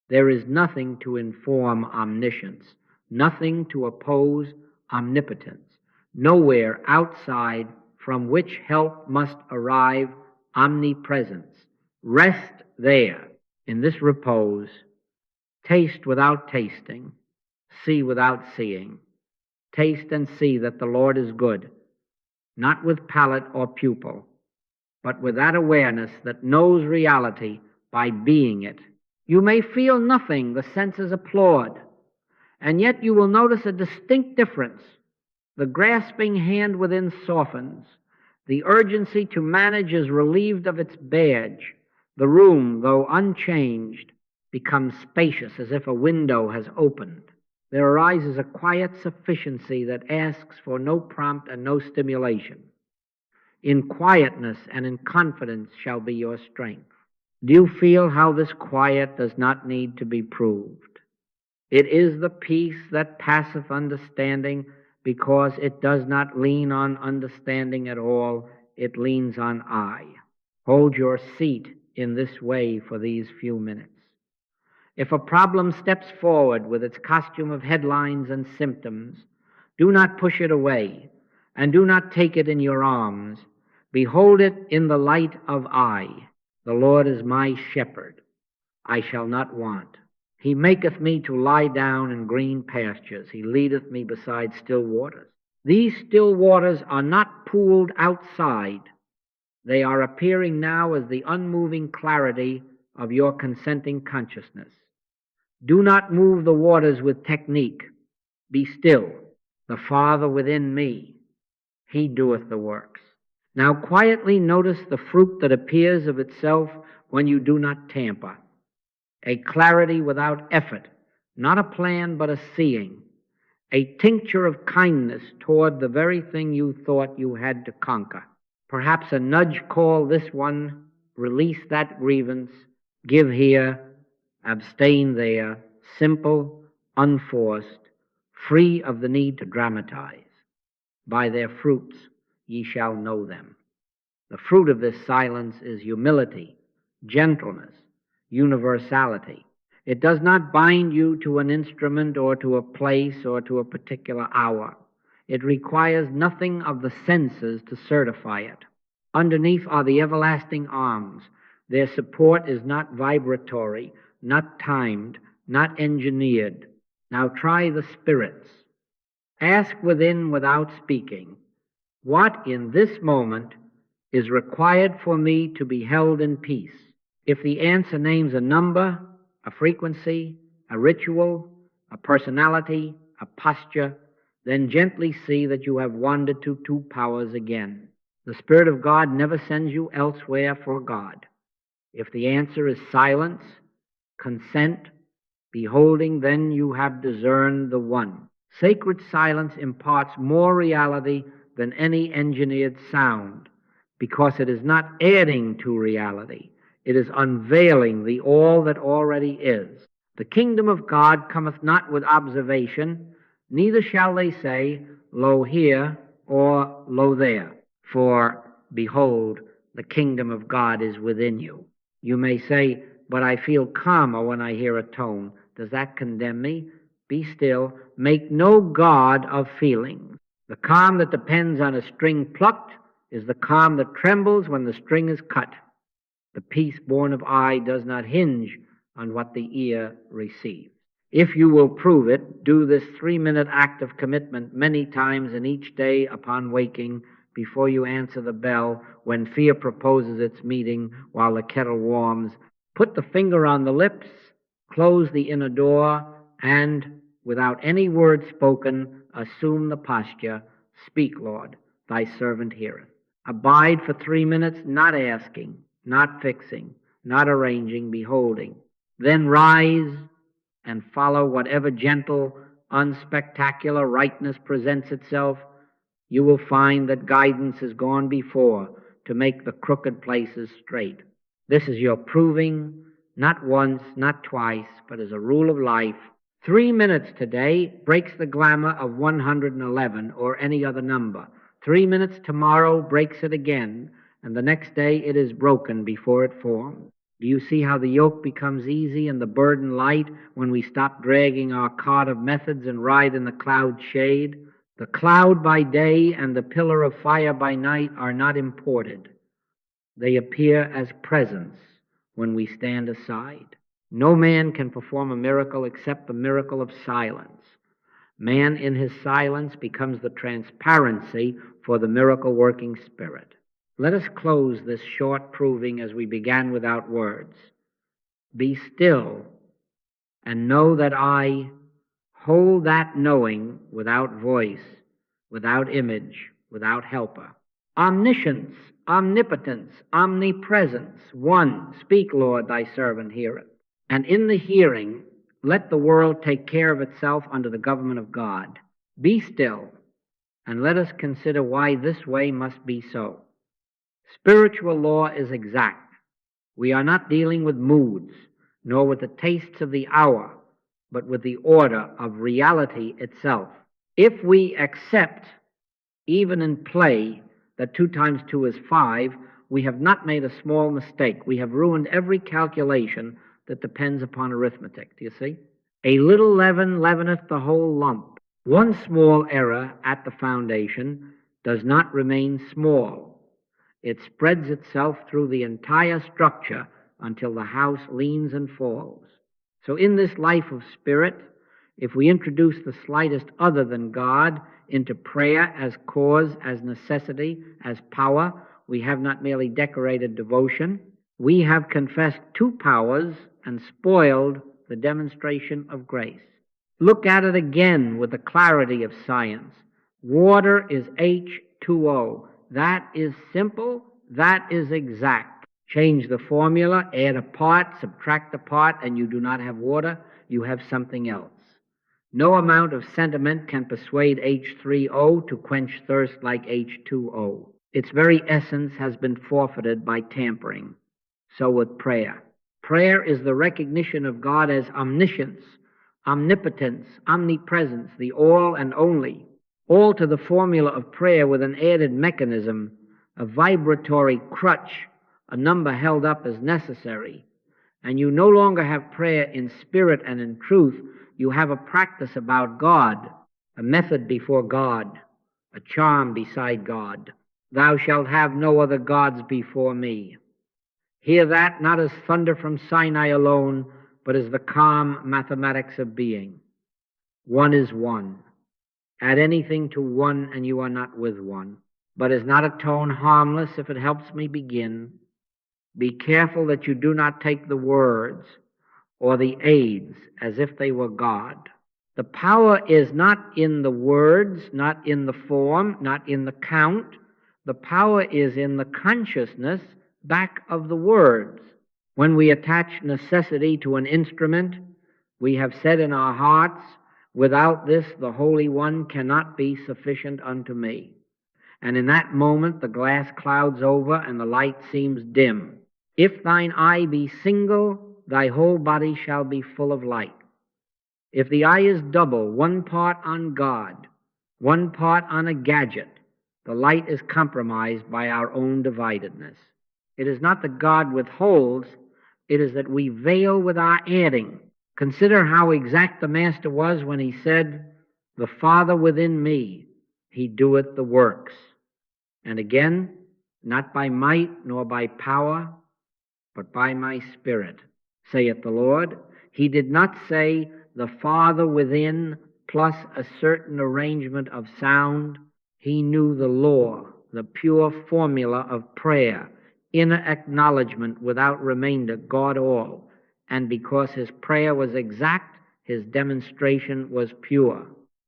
Speaker 1: there is nothing to inform omniscience, nothing to oppose omnipotence, nowhere outside from which help must arrive omnipresence. Rest there in this repose. Taste without tasting. See without seeing. Taste and see that the Lord is good, not with palate or pupil, but with that awareness that knows reality by being it. You may feel nothing, the senses applaud, And yet you will notice a distinct difference. The grasping hand within softens. The urgency to manage is relieved of its badge. The room, though unchanged, becomes spacious as if a window has opened. There arises a quiet sufficiency that asks for no prompt and no stimulation. In quietness and in confidence shall be your strength. Do you feel how this quiet does not need to be proved? It is the peace that passeth understanding, because it does not lean on understanding at all, it leans on I. Hold your seat in this way for these few minutes. If a problem steps forward with its costume of headlines and symptoms, do not push it away, and do not take it in your arms. Behold it in the light of I. The Lord is my shepherd. I shall not want. He maketh me to lie down in green pastures. He leadeth me beside still waters. These still waters are not pooled outside. They are appearing now as the unmoving clarity of your consenting consciousness. Do not move the waters with technique. Be still. The Father within me, He doeth the works. Now quietly notice the fruit that appears of itself when you do not tamper. A clarity without effort, not a plan but a seeing. A tincture of kindness toward the very thing you thought you had to conquer. Perhaps a nudge call this one, release that grievance, give here, abstain there, simple, unforced, free of the need to dramatize. By their fruits ye shall know them. The fruit of this silence is humility, gentleness, universality. It does not bind you to an instrument or to a place or to a particular hour. It requires nothing of the senses to certify it. Underneath are the everlasting arms. Their support is not vibratory, not timed, not engineered. Now try the spirits. Ask within without speaking, what in this moment is required for me to be held in peace? If the answer names a number, a frequency, a ritual, a personality, a posture, then gently see that you have wandered to two powers again. The Spirit of God never sends you elsewhere for God. If the answer is silence, consent, beholding, then you have discerned the one. Sacred silence imparts more reality than any engineered sound, because it is not adding to reality. It is unveiling the all that already is. The kingdom of God cometh not with observation, neither shall they say, lo here or lo there. For, behold, the kingdom of God is within you. You may say, but I feel calmer when I hear a tone. Does that condemn me? Be still. Make no god of feelings. The calm that depends on a string plucked is the calm that trembles when the string is cut. The peace born of eye does not hinge on what the ear receives. If you will prove it, do this 3-minute act of commitment many times in each day upon waking, before you answer the bell, when fear proposes its meeting while the kettle warms. Put the finger on the lips, close the inner door, and, without any word spoken, assume the posture. Speak, Lord, thy servant heareth. Abide for 3 minutes, not asking, not fixing, not arranging, beholding. Then rise and follow whatever gentle, unspectacular rightness presents itself. You will find that guidance has gone before to make the crooked places straight. This is your proving, not once, not twice, but as a rule of life. 3 minutes today breaks the glamour of 111 or any other number. 3 minutes tomorrow breaks it again, and the next day it is broken before it forms. Do you see how the yoke becomes easy and the burden light when we stop dragging our cart of methods and ride in the cloud shade? The cloud by day and the pillar of fire by night are not imported. They appear as presence when we stand aside. No man can perform a miracle except the miracle of silence. Man in his silence becomes the transparency for the miracle-working Spirit. Let us close this short proving as we began without words. Be still and know that I Hold that knowing without voice, without image, without helper. Omniscience, omnipotence, omnipresence. One, speak, Lord, thy servant heareth. And in the hearing, let the world take care of itself under the government of God. Be still, and let us consider why this way must be so. Spiritual law is exact. We are not dealing with moods, nor with the tastes of the hour, but with the order of reality itself. If we accept, even in play, that 2 times 2 is 5, we have not made a small mistake. We have ruined every calculation that depends upon arithmetic. Do you see? A little leaven leaveneth the whole lump. One small error at the foundation does not remain small. It spreads itself through the entire structure until the house leans and falls. So in this life of spirit, if we introduce the slightest other than God into prayer as cause, as necessity, as power, we have not merely decorated devotion, we have confessed 2 powers and spoiled the demonstration of grace. Look at it again with the clarity of science. Water is H2O. That is simple. That is exact. Change the formula, add a part, subtract a part, and you do not have water. You have something else. No amount of sentiment can persuade H3O to quench thirst like H2O. Its very essence has been forfeited by tampering. So with prayer. Prayer is the recognition of God as omniscience, omnipotence, omnipresence, the all and only. All to the formula of prayer with an added mechanism, a vibratory crutch, a number held up as necessary. And you no longer have prayer in spirit and in truth. You have a practice about God, a method before God, a charm beside God. Thou shalt have no other gods before me. Hear that not as thunder from Sinai alone, but as the calm mathematics of being. One is one. Add anything to one and you are not with one. But is not a tone harmless if it helps me begin? Be careful that you do not take the words or the aids as if they were God. The power is not in the words, not in the form, not in the count. The power is in the consciousness back of the words. When we attach necessity to an instrument, we have said in our hearts, without this the Holy One cannot be sufficient unto me. And in that moment the glass clouds over and the light seems dim. If thine eye be single, thy whole body shall be full of light. If the eye is double, one part on God, one part on a gadget, the light is compromised by our own dividedness. It is not that God withholds, it is that we veil with our adding. Consider how exact the Master was when he said, "The Father within me, he doeth the works." And again, not by might nor by power, but by my Spirit, saith the Lord. He did not say, "The Father within," plus a certain arrangement of sound. He knew the law, the pure formula of prayer, inner acknowledgement without remainder, God all. And because his prayer was exact, his demonstration was pure.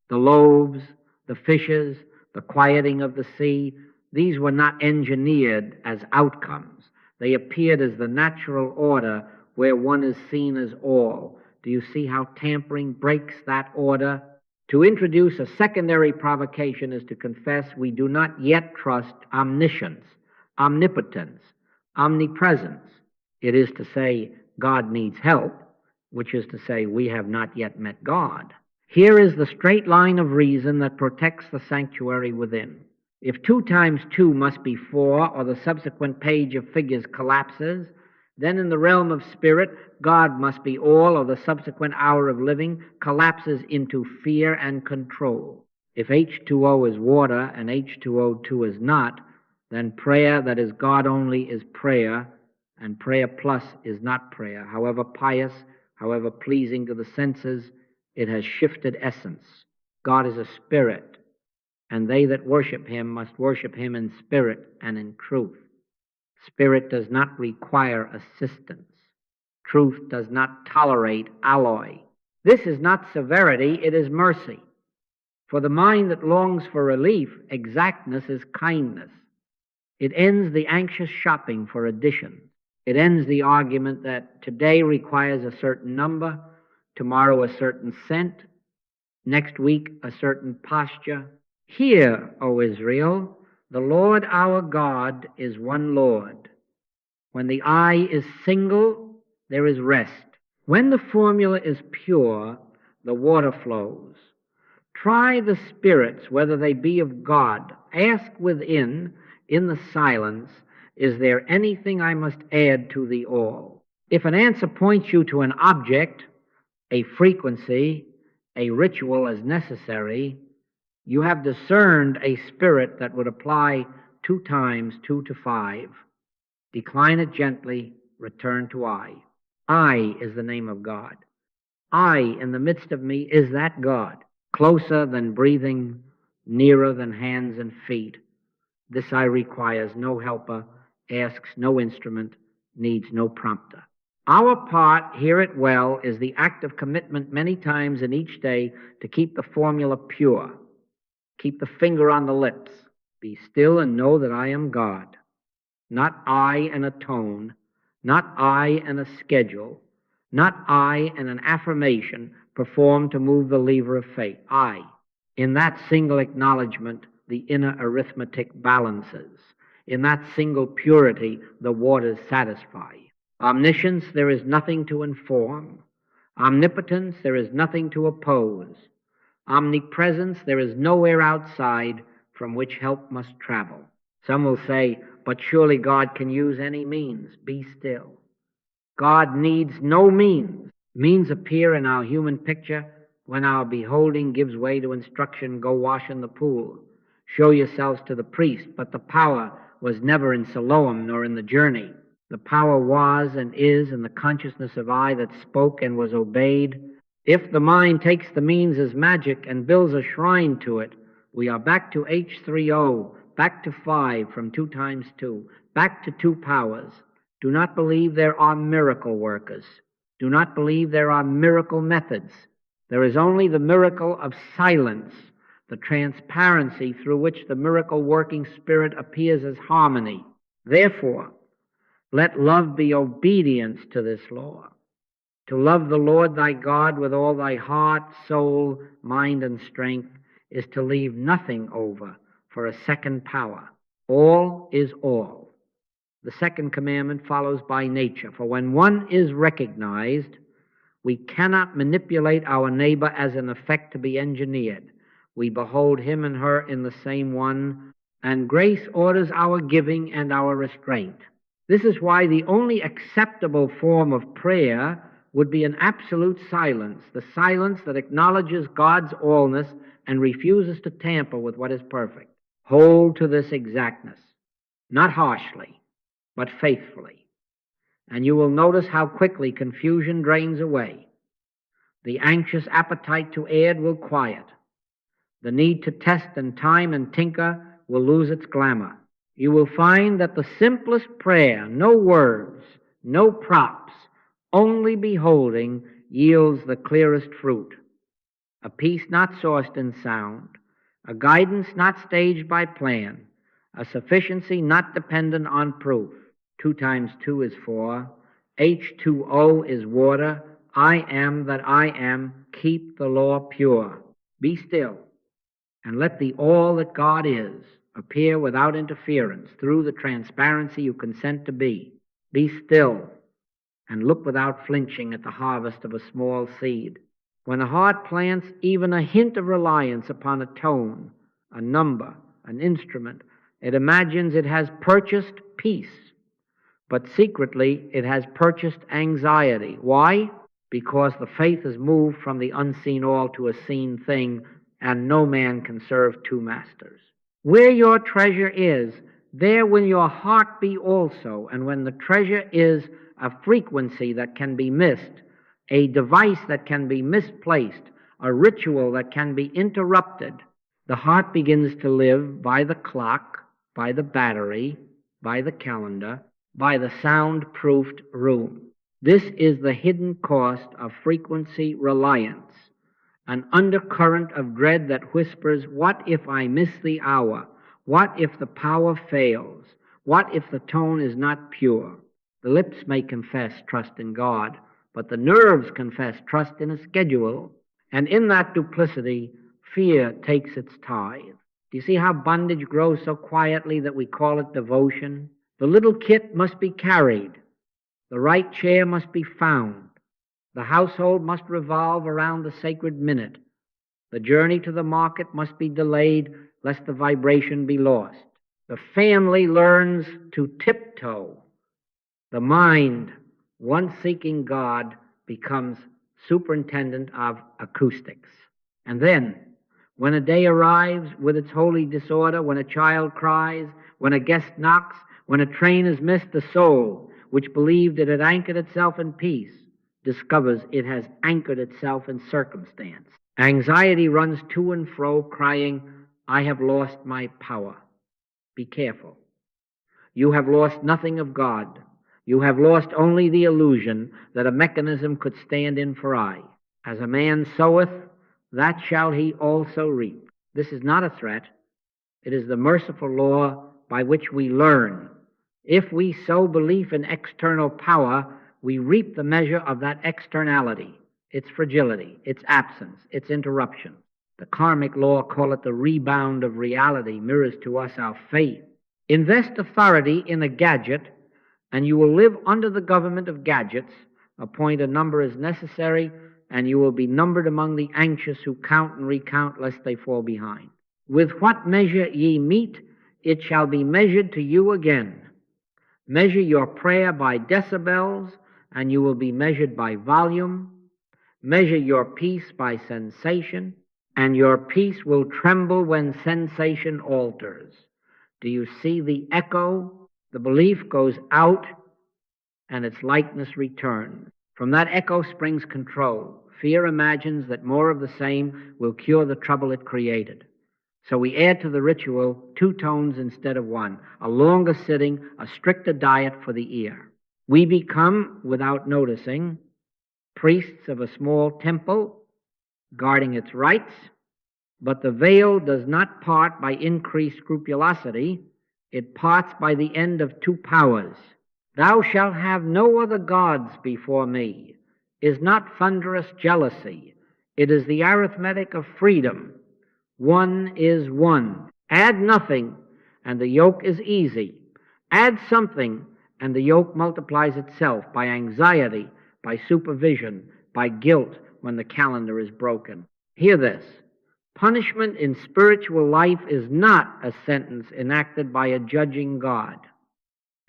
Speaker 1: The loaves, the fishes, the quieting of the sea, these were not engineered as outcomes. They appeared as the natural order where one is seen as all. Do you see how tampering breaks that order? To introduce a secondary provocation is to confess we do not yet trust omniscience, omnipotence, omnipresence. It is to say God needs help, which is to say we have not yet met God. Here is the straight line of reason that protects the sanctuary within. If 2 times 2 must be 4, or the subsequent page of figures collapses, then in the realm of spirit, God must be all, or the subsequent hour of living collapses into fear and control. If H2O is water and H2O2 is not, then prayer that is God only is prayer, and prayer plus is not prayer. However pious, however pleasing to the senses, it has shifted essence. God is a spirit, and they that worship him must worship him in spirit and in truth. Spirit does not require assistance. Truth does not tolerate alloy. This is not severity, it is mercy. For the mind that longs for relief, exactness is kindness. It ends the anxious shopping for addition. It ends the argument that today requires a certain number, tomorrow a certain scent, next week a certain posture. Hear, O Israel, the Lord our God is one Lord. When the eye is single, there is rest. When the formula is pure, the water flows. Try the spirits, whether they be of God. Ask within, in the silence, is there anything I must add to the all? If an answer points you to an object, a frequency, a ritual as necessary, you have discerned a spirit that would apply 2 times 2 to 5. Decline it gently, return to I. I is the name of God. I, in the midst of me, is that God, closer than breathing, nearer than hands and feet. This I requires no helper, asks no instrument, needs no prompter. Our part, hear it well, is the act of commitment many times in each day to keep the formula pure. Keep the finger on the lips. Be still and know that I am God. Not I and a tone, not I and a schedule, not I and an affirmation performed to move the lever of fate. I. In that single acknowledgement, the inner arithmetic balances. In that single purity, the waters satisfy. Omniscience, there is nothing to inform. Omnipotence, there is nothing to oppose. Omnipresence, there is nowhere outside from which help must travel. Some will say, but surely God can use any means. Be still. God needs no means. Means appear in our human picture when our beholding gives way to instruction, go wash in the pool. Show yourselves to the priest, but the power was never in Siloam nor in the journey. The power was and is in the consciousness of I that spoke and was obeyed. If the mind takes the means as magic and builds a shrine to it, we are back to H3O, back to 5 from 2 times 2, back to 2 powers. Do not believe there are miracle workers. Do not believe there are miracle methods. There is only the miracle of silence, the transparency through which the miracle-working spirit appears as harmony. Therefore, let love be obedience to this law. To love the Lord thy God with all thy heart, soul, mind, and strength is to leave nothing over for a second power. All is all. The second commandment follows by nature, for when one is recognized, we cannot manipulate our neighbor as an effect to be engineered. We behold him and her in the same one, and grace orders our giving and our restraint. This is why the only acceptable form of prayer would be an absolute silence, the silence that acknowledges God's allness and refuses to tamper with what is perfect. Hold to this exactness, not harshly, but faithfully, and you will notice how quickly confusion drains away. The anxious appetite to add will quiet. The need to test and time and tinker will lose its glamour. You will find that the simplest prayer, no words, no props, only beholding, yields the clearest fruit. A peace not sourced in sound, a guidance not staged by plan, a sufficiency not dependent on proof. 2 times 2 is 4. H2O is water. I am that I am. Keep the law pure. Be still, and let the all that God is appear without interference through the transparency you consent to be. Be still, and look without flinching at the harvest of a small seed. When the heart plants even a hint of reliance upon a tone, a number, an instrument, it imagines it has purchased peace, but secretly it has purchased anxiety. Why? Because the faith has moved from the unseen all to a seen thing, and no man can serve 2 masters. Where your treasure is, there will your heart be also, and when the treasure is a frequency that can be missed, a device that can be misplaced, a ritual that can be interrupted, the heart begins to live by the clock, by the battery, by the calendar, by the sound-proofed room. This is the hidden cost of frequency reliance, an undercurrent of dread that whispers, what if I miss the hour? What if the power fails? What if the tone is not pure? The lips may confess trust in God, but the nerves confess trust in a schedule, and in that duplicity, fear takes its tithe. Do you see how bondage grows so quietly that we call it devotion? The little kit must be carried. The right chair must be found. The household must revolve around the sacred minute. The journey to the market must be delayed lest the vibration be lost. The family learns to tiptoe. The mind, once seeking God, becomes superintendent of acoustics. And then, when a day arrives with its holy disorder, when a child cries, when a guest knocks, when a train is missed, the soul, which believed it had anchored itself in peace, discovers it has anchored itself in circumstance. Anxiety runs to and fro, crying, I have lost my power. Be careful. You have lost nothing of God. You have lost only the illusion that a mechanism could stand in for I. As a man soweth, that shall he also reap. This is not a threat. It is the merciful law by which we learn. If we sow belief in external power, we reap the measure of that externality, its fragility, its absence, its interruption. The karmic law, call it the rebound of reality, mirrors to us our faith. Invest authority in a gadget, and you will live under the government of gadgets. Appoint a number as necessary, and you will be numbered among the anxious who count and recount lest they fall behind. With what measure ye meet, it shall be measured to you again. Measure your prayer by decibels, and you will be measured by volume. Measure your peace by sensation, and your peace will tremble when sensation alters. Do you see the echo? The belief goes out, and its likeness returns. From that echo springs control. Fear imagines that more of the same will cure the trouble it created. So we add to the ritual 2 tones instead of 1, a longer sitting, a stricter diet for the ear. We become, without noticing, priests of a small temple, guarding its rights, but the veil does not part by increased scrupulosity. It parts by the end of 2 powers. Thou shalt have no other gods before me is not thunderous jealousy. It is the arithmetic of freedom. 1 is 1. Add nothing, and the yoke is easy. Add something, and the yoke multiplies itself by anxiety, by supervision, by guilt when the calendar is broken. Hear this. Punishment in spiritual life is not a sentence enacted by a judging God.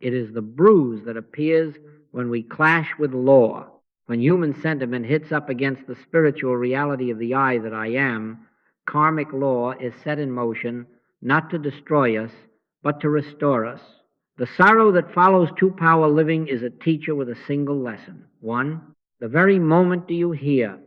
Speaker 1: It is the bruise that appears when we clash with law. When human sentiment hits up against the spiritual reality of the I that I am, karmic law is set in motion not to destroy us, but to restore us. The sorrow that follows 2-power living is a teacher with a single lesson. 1, the very moment do you hear,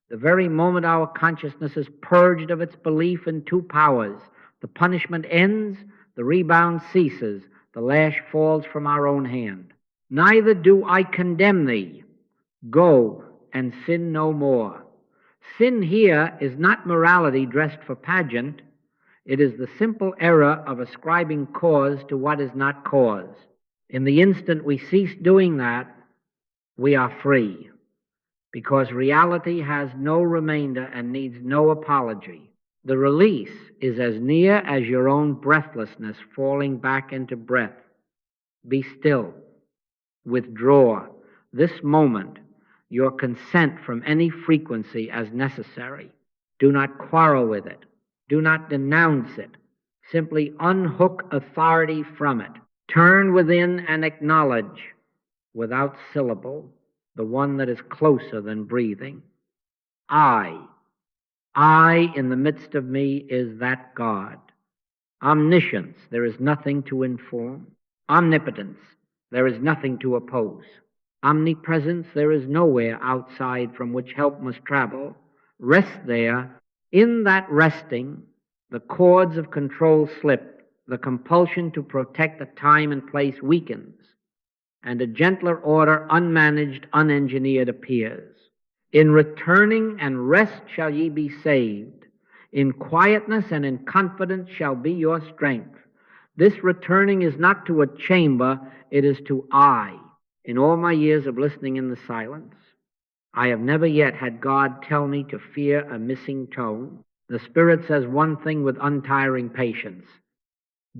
Speaker 1: the very moment our consciousness is purged of its belief in 2 powers, the punishment ends, the rebound ceases, the lash falls from our own hand. Neither do I condemn thee. Go and sin no more. Sin here is not morality dressed for pageant. It is the simple error of ascribing cause to what is not cause. In the instant we cease doing that, we are free, because reality has no remainder and needs no apology. The release is as near as your own breathlessness falling back into breath. Be still. Withdraw. This moment, your consent from any frequency as necessary. Do not quarrel with it. Do not denounce it. Simply unhook authority from it. Turn within and acknowledge, without syllable, the one that is closer than breathing. I in the midst of me is that God. Omniscience, there is nothing to inform. Omnipotence, there is nothing to oppose. Omnipresence, there is nowhere outside from which help must travel. Rest there. In that resting, the cords of control slip. The compulsion to protect the time and place weakens. and a gentler order, unmanaged, unengineered, appears. In returning and rest shall ye be saved. In quietness and in confidence shall be your strength. This returning is not to a chamber, it is to I. In all my years of listening in the silence, I have never yet had God tell me to fear a missing tone. The Spirit says one thing with untiring patience.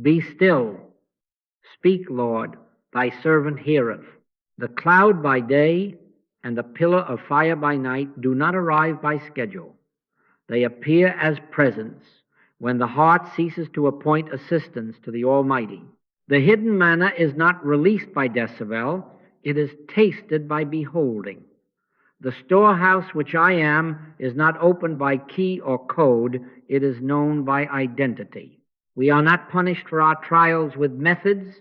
Speaker 1: Be still. Speak, Lord, thy servant heareth. The cloud by day and the pillar of fire by night do not arrive by schedule. They appear as presence when the heart ceases to appoint assistance to the Almighty. The hidden manna is not released by decibel, it is tasted by beholding. The storehouse which I am is not opened by key or code, it is known by identity. We are not punished for our trials with methods,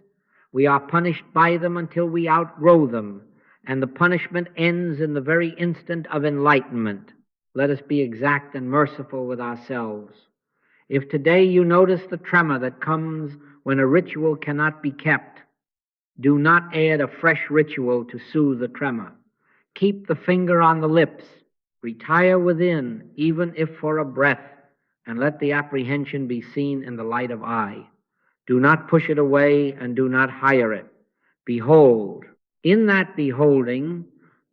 Speaker 1: we are punished by them until we outgrow them, and the punishment ends in the very instant of enlightenment. Let us be exact and merciful with ourselves. If today you notice the tremor that comes when a ritual cannot be kept, do not add a fresh ritual to soothe the tremor. Keep the finger on the lips. Retire within, even if for a breath, and let the apprehension be seen in the light of eye. Do not push it away and do not hire it. Behold. In that beholding,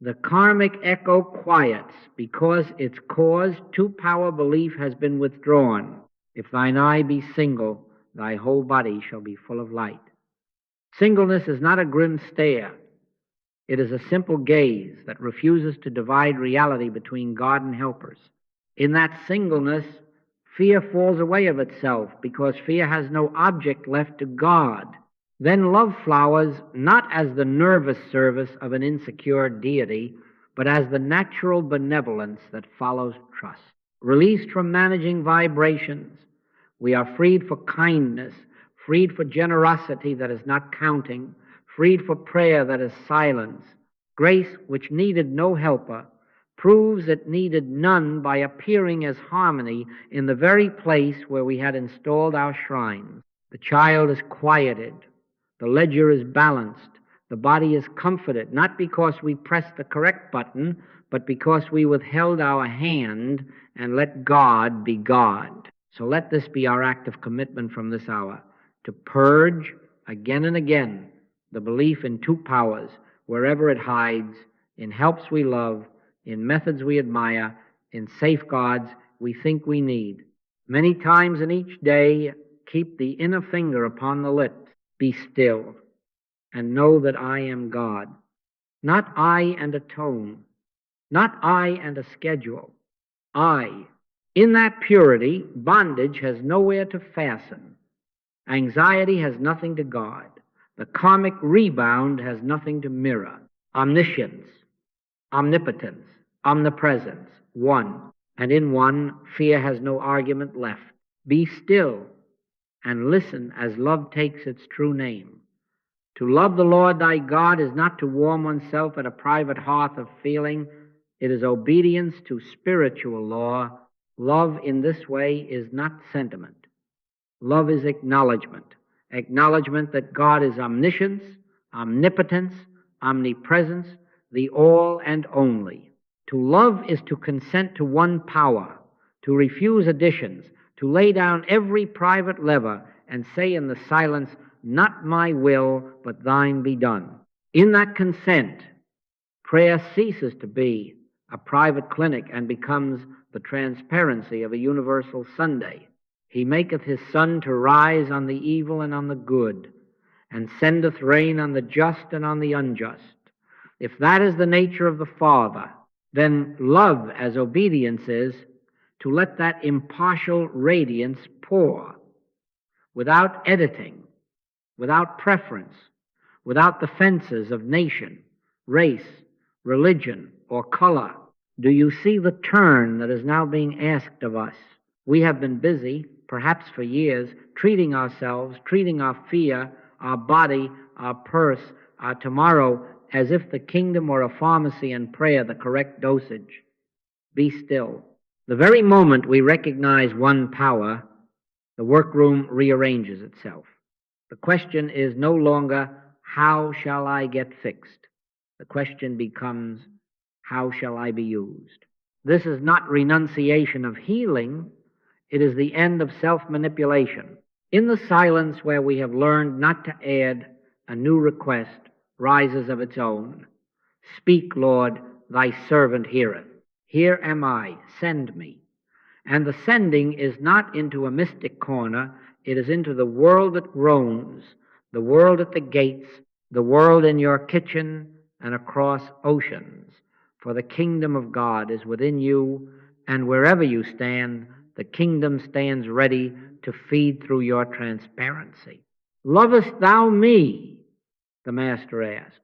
Speaker 1: the karmic echo quiets because its cause, two-power belief, has been withdrawn. If thine eye be single, thy whole body shall be full of light. Singleness is not a grim stare. It is a simple gaze that refuses to divide reality between God and helpers. In that singleness, fear falls away of itself because fear has no object left to guard. Then love flowers not as the nervous service of an insecure deity, but as the natural benevolence that follows trust. Released from managing vibrations, we are freed for kindness, freed for generosity that is not counting, freed for prayer that is silence. Grace, which needed no helper, proves it needed none by appearing as harmony in the very place where we had installed our shrines. The child is quieted. The ledger is balanced. The body is comforted, not because we pressed the correct button, but because we withheld our hand and let God be God. So let this be our act of commitment from this hour, to purge again and again the belief in two powers wherever it hides, in helps we love, in methods we admire, in safeguards we think we need. Many times in each day, keep the inner finger upon the lips. Be still and know that I am God. Not I and a tone, not I and a schedule. I. In that purity, bondage has nowhere to fasten. Anxiety has nothing to guard. The karmic rebound has nothing to mirror. Omniscience, omnipotence, omnipresence, one. And in one, fear has no argument left. Be still and listen as love takes its true name. To love the Lord thy God is not to warm oneself at a private hearth of feeling. It is obedience to spiritual law. Love in this way is not sentiment. Love is acknowledgement. Acknowledgement that God is omniscience, omnipotence, omnipresence, the all and only. To love is to consent to one power, to refuse additions, to lay down every private lever and say in the silence, not my will, but thine be done. In that consent, prayer ceases to be a private clinic and becomes the transparency of a universal Sunday. He maketh his sun to rise on the evil and on the good, and sendeth rain on the just and on the unjust. If that is the nature of the Father, then love as obedience is to let that impartial radiance pour, without editing, without preference, without the fences of nation, race, religion, or color. Do you see the turn that is now being asked of us? We have been busy, perhaps for years, treating ourselves, treating our fear, our body, our purse, our tomorrow, as if the kingdom were a pharmacy and prayer the correct dosage. Be still. The very moment we recognize one power, the workroom rearranges itself. The question is no longer how shall I get fixed? The question becomes, how shall I be used? This is not renunciation of healing. It is the end of self-manipulation. In the silence where we have learned not to add, a new request rises of its own. Speak, Lord, thy servant heareth. Here am I, send me. And the sending is not into a mystic corner, it is into the world that groans, the world at the gates, the world in your kitchen and across oceans. For the kingdom of God is within you, and wherever you stand, the kingdom stands ready to feed through your transparency. Lovest thou me? The Master asked.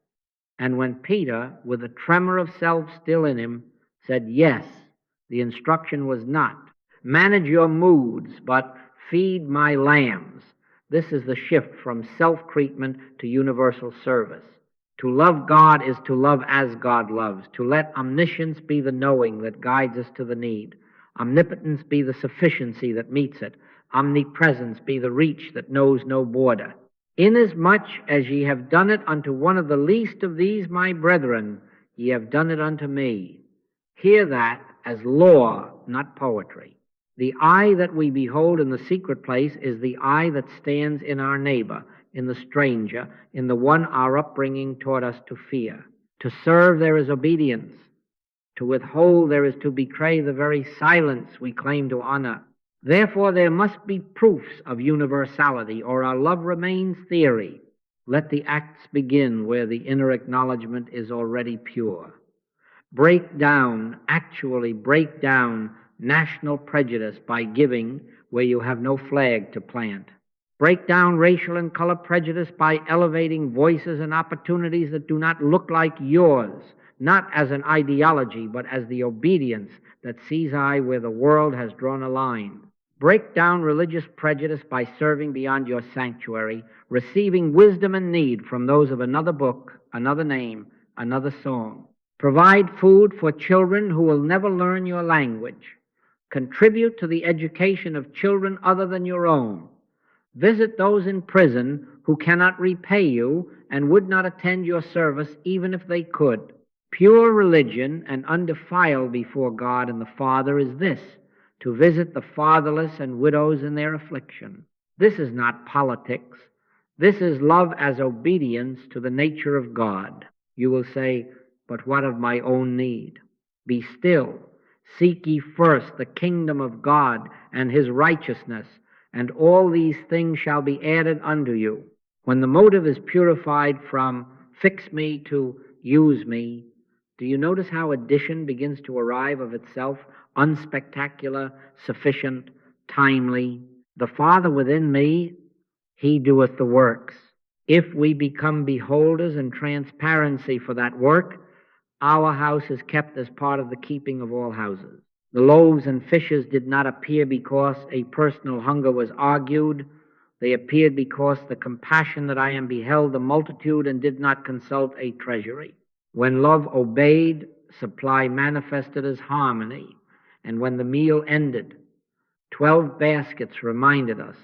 Speaker 1: And when Peter, with a tremor of self still in him, said yes, the instruction was not, manage your moods, but feed my lambs. This is the shift from self-treatment to universal service. To love God is to love as God loves, to let omniscience be the knowing that guides us to the need, omnipotence be the sufficiency that meets it, omnipresence be the reach that knows no border. Inasmuch as ye have done it unto one of the least of these my brethren, ye have done it unto me. Hear that as law, not poetry. The eye that we behold in the secret place is the eye that stands in our neighbor, in the stranger, in the one our upbringing taught us to fear. To serve there is obedience. To withhold there is to betray the very silence we claim to honor. Therefore there must be proofs of universality, or our love remains theory. Let the acts begin where the inner acknowledgement is already pure. Break down, actually break down national prejudice by giving where you have no flag to plant. Break down racial and color prejudice by elevating voices and opportunities that do not look like yours, not as an ideology, but as the obedience that sees eye where the world has drawn a line. Break down religious prejudice by serving beyond your sanctuary, receiving wisdom and need from those of another book, another name, another song. Provide food for children who will never learn your language. Contribute to the education of children other than your own. Visit those in prison who cannot repay you and would not attend your service even if they could. Pure religion and undefiled before God and the Father is this, to visit the fatherless and widows in their affliction. This is not politics. This is love as obedience to the nature of God. You will say, but what of my own need? Be still. Seek ye first the kingdom of God and his righteousness, and all these things shall be added unto you. When the motive is purified from fix me to use me, do you notice how addition begins to arrive of itself, unspectacular, sufficient, timely? The Father within me, he doeth the works. If we become beholders and transparency for that work, our house is kept as part of the keeping of all houses. The loaves and fishes did not appear because a personal hunger was argued. They appeared because the compassion that I am beheld the multitude and did not consult a treasury. When love obeyed, supply manifested as harmony. And when the meal ended, 12 baskets reminded us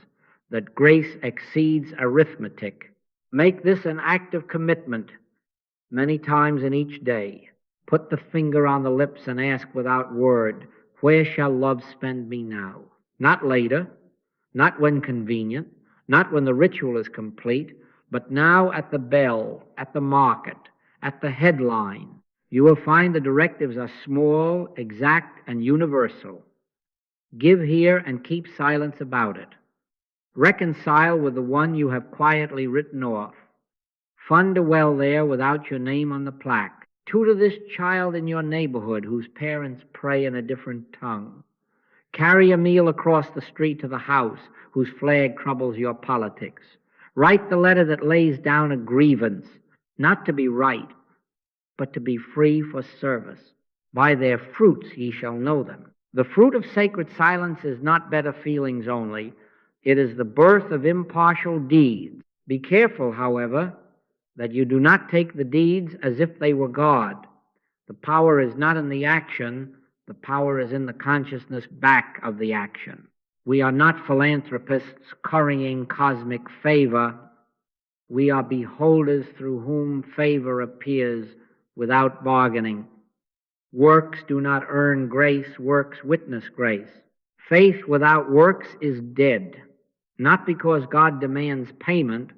Speaker 1: that grace exceeds arithmetic. Make this an act of commitment many times in each day. Put the finger on the lips and ask without word, where shall love spend me now? Not later, not when convenient, not when the ritual is complete, but now at the bell, at the market, at the headline. You will find the directives are small, exact, and universal. Give here and keep silence about it. Reconcile with the one you have quietly written off. Fund a well there without your name on the plaque. Tutor this child in your neighborhood whose parents pray in a different tongue. Carry a meal across the street to the house whose flag troubles your politics. Write the letter that lays down a grievance, not to be right, but to be free for service. By their fruits ye shall know them. The fruit of sacred silence is not better feelings only. It is the birth of impartial deeds. Be careful, however, that you do not take the deeds as if they were God. The power is not in the action, the power is in the consciousness back of the action. We are not philanthropists currying cosmic favor. We are beholders through whom favor appears without bargaining. Works do not earn grace, works witness grace. Faith without works is dead, not because God demands payment,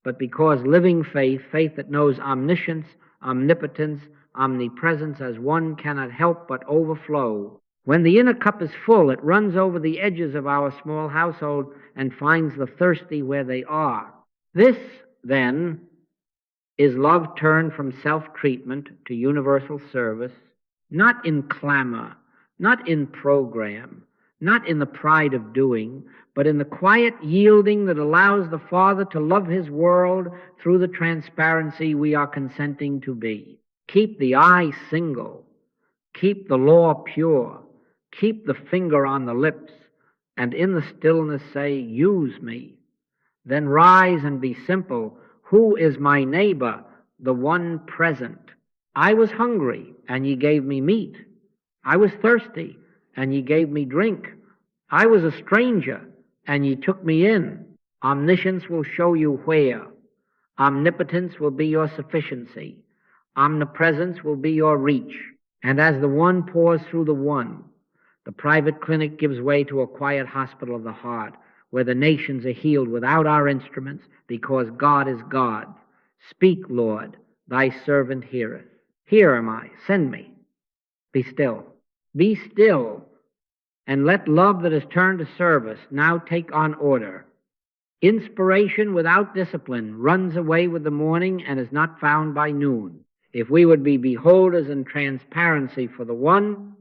Speaker 1: but because living faith, faith that knows omniscience, omnipotence, omnipresence as one cannot help but overflow. When the inner cup is full, it runs over the edges of our small household and finds the thirsty where they are. This, then, is love turned from self-treatment to universal service, not in clamor, not in program, not in the pride of doing, but in the quiet yielding that allows the Father to love His world through the transparency we are consenting to be. Keep the eye single, keep the law pure, keep the finger on the lips, and in the stillness say, use me. Then rise and be simple. Who is my neighbor? The one present. I was hungry, and ye gave me meat. I was thirsty, and ye gave me drink. I was a stranger, and ye took me in. Omniscience will show you where. Omnipotence will be your sufficiency. Omnipresence will be your reach. And as the one pours through the one, the private clinic gives way to a quiet hospital of the heart, where the nations are healed without our instruments, because God is God. Speak, Lord, thy servant heareth. Here am I, send me. Be still. Be still, and let love that is turned to service now take on order. Inspiration without discipline runs away with the morning and is not found by noon. If we would be beholders in transparency for the one,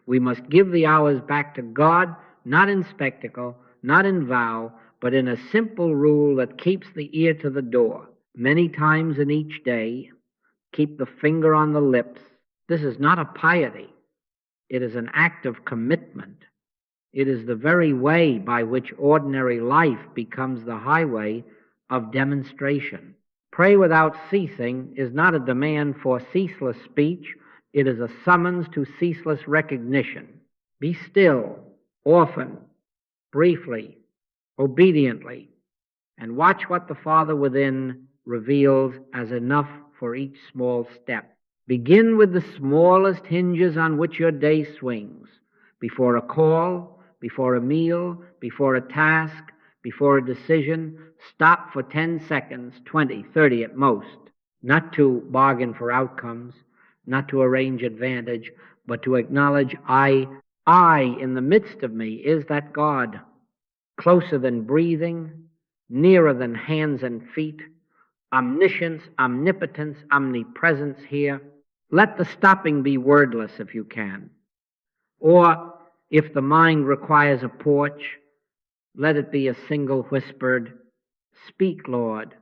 Speaker 1: we must give the hours back to God, not in spectacle, not in vow, but in a simple rule that keeps the ear to the door. Many times in each day, keep the finger on the lips. This is not a piety. It is an act of commitment. It is the very way by which ordinary life becomes the highway of demonstration. Pray without ceasing is not a demand for ceaseless speech. It is a summons to ceaseless recognition. Be still, often, briefly, obediently, and watch what the Father within reveals as enough for each small step. Begin with the smallest hinges on which your day swings. Before a call, before a meal, before a task, before a decision, stop for 10 seconds, 20, 30 at most, not to bargain for outcomes, not to arrange advantage, but to acknowledge I in the midst of me is that God, closer than breathing, nearer than hands and feet, omniscience, omnipotence, omnipresence here. Let the stopping be wordless if you can. Or if the mind requires a porch, let it be a single whispered, speak, Lord,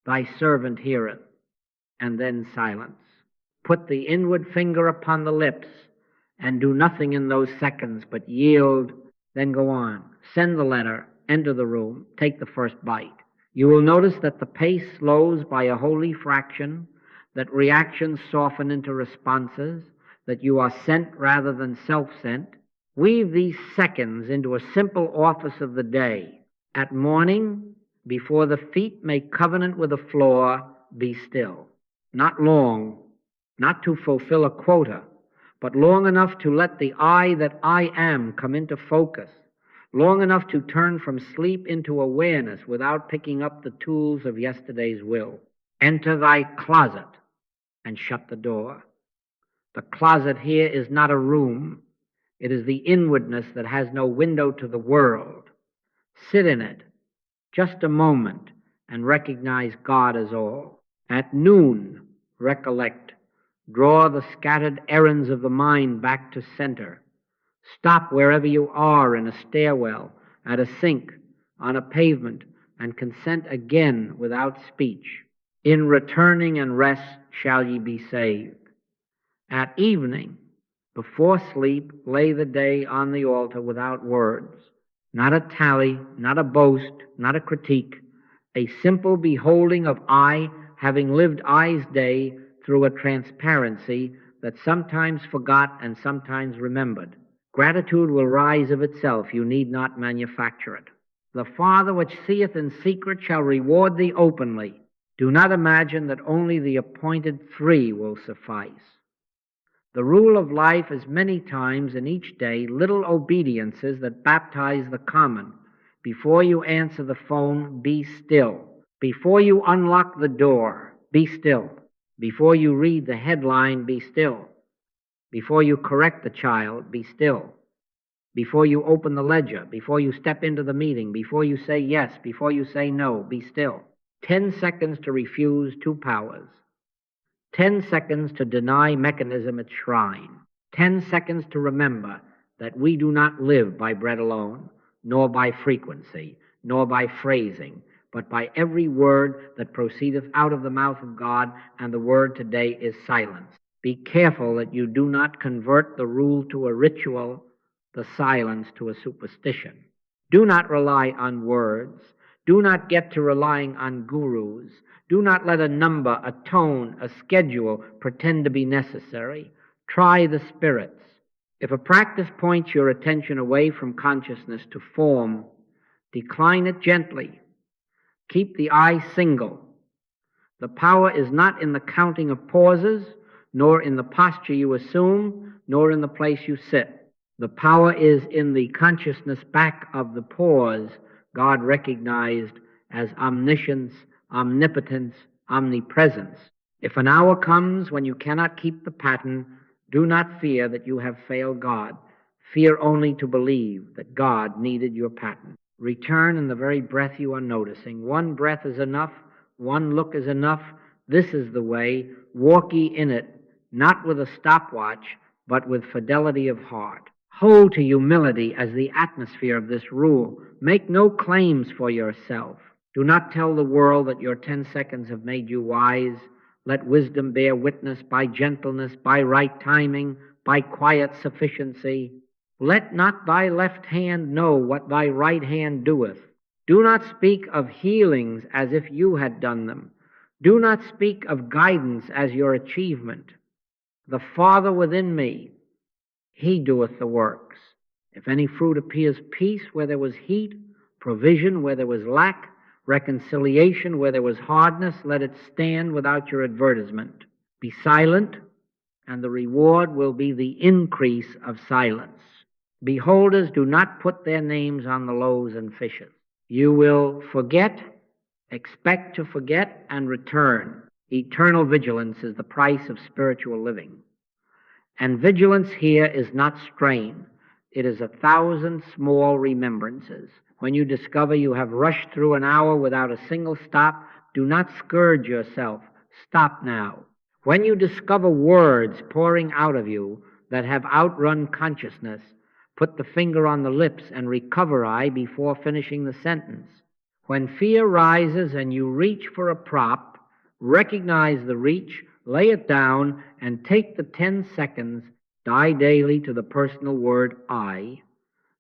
Speaker 1: thy servant heareth, and then silence. Put the inward finger upon the lips and do nothing in those seconds but yield, then go on. Send the letter, enter the room, take the first bite. You will notice that the pace slows by a holy fraction, that reactions soften into responses, that you are sent rather than self-sent. Weave these seconds into a simple office of the day. At morning, before the feet make covenant with the floor, be still. Not long, not to fulfill a quota, but long enough to let the I that I am come into focus, long enough to turn from sleep into awareness without picking up the tools of yesterday's will. Enter thy closet and shut the door. The closet here is not a room. It is the inwardness that has no window to the world. Sit in it just a moment and recognize God as all. At noon, recollect, draw the scattered errands of the mind back to center. Stop wherever you are, in a stairwell, at a sink, on a pavement, and consent again without speech. In returning and rest shall ye be saved. At evening, before sleep, lay the day on the altar without words. Not a tally, not a boast, not a critique. A simple beholding of I, having lived I's day through a transparency that sometimes forgot and sometimes remembered. Gratitude will rise of itself. You need not manufacture it. The Father which seeth in secret shall reward thee openly. Do not imagine that only the appointed 3 will suffice. The rule of life is many times in each day little obediences that baptize the common. Before you answer the phone, be still. Before you unlock the door, be still. Before you read the headline, be still. Before you correct the child, be still. Before you open the ledger, before you step into the meeting, before you say yes, before you say no, be still. 10 seconds to refuse 2 powers. 10 seconds to deny mechanism its shrine. 10 seconds to remember that we do not live by bread alone, nor by frequency, nor by phrasing, but by every word that proceedeth out of the mouth of God, and the word today is silence. Be careful that you do not convert the rule to a ritual, the silence to a superstition. Do not rely on words. Do not get to relying on gurus. Do not let a number, a tone, a schedule pretend to be necessary. Try the spirits. If a practice points your attention away from consciousness to form, decline it gently. Keep the eye single. The power is not in the counting of pauses, nor in the posture you assume, nor in the place you sit. The power is in the consciousness back of the pause God recognized as omniscience, omnipotence, omnipresence. If an hour comes when you cannot keep the pattern, do not fear that you have failed God. Fear only to believe that God needed your pattern. Return in the very breath you are noticing. One breath is enough. One look is enough. This is the way. Walk ye in it, not with a stopwatch, but with fidelity of heart. Hold to humility as the atmosphere of this rule. Make no claims for yourself. Do not tell the world that your 10 seconds have made you wise. Let wisdom bear witness by gentleness, by right timing, by quiet sufficiency. Let not thy left hand know what thy right hand doeth. Do not speak of healings as if you had done them. Do not speak of guidance as your achievement. The Father within me, he doeth the works. If any fruit appears peace where there was heat, provision where there was lack, reconciliation where there was hardness, let it stand without your advertisement. Be silent, and the reward will be the increase of silence. Beholders do not put their names on the loaves and fishes. You will forget, expect to forget, and return. Eternal vigilance is the price of spiritual living. And vigilance here is not strain. It is 1,000 small remembrances. When you discover you have rushed through an hour without a single stop, do not scourge yourself. Stop now. When you discover words pouring out of you that have outrun consciousness, put the finger on the lips and recover eye before finishing the sentence. When fear rises and you reach for a prop, recognize the reach, lay it down, and take the 10 seconds, die daily to the personal word I,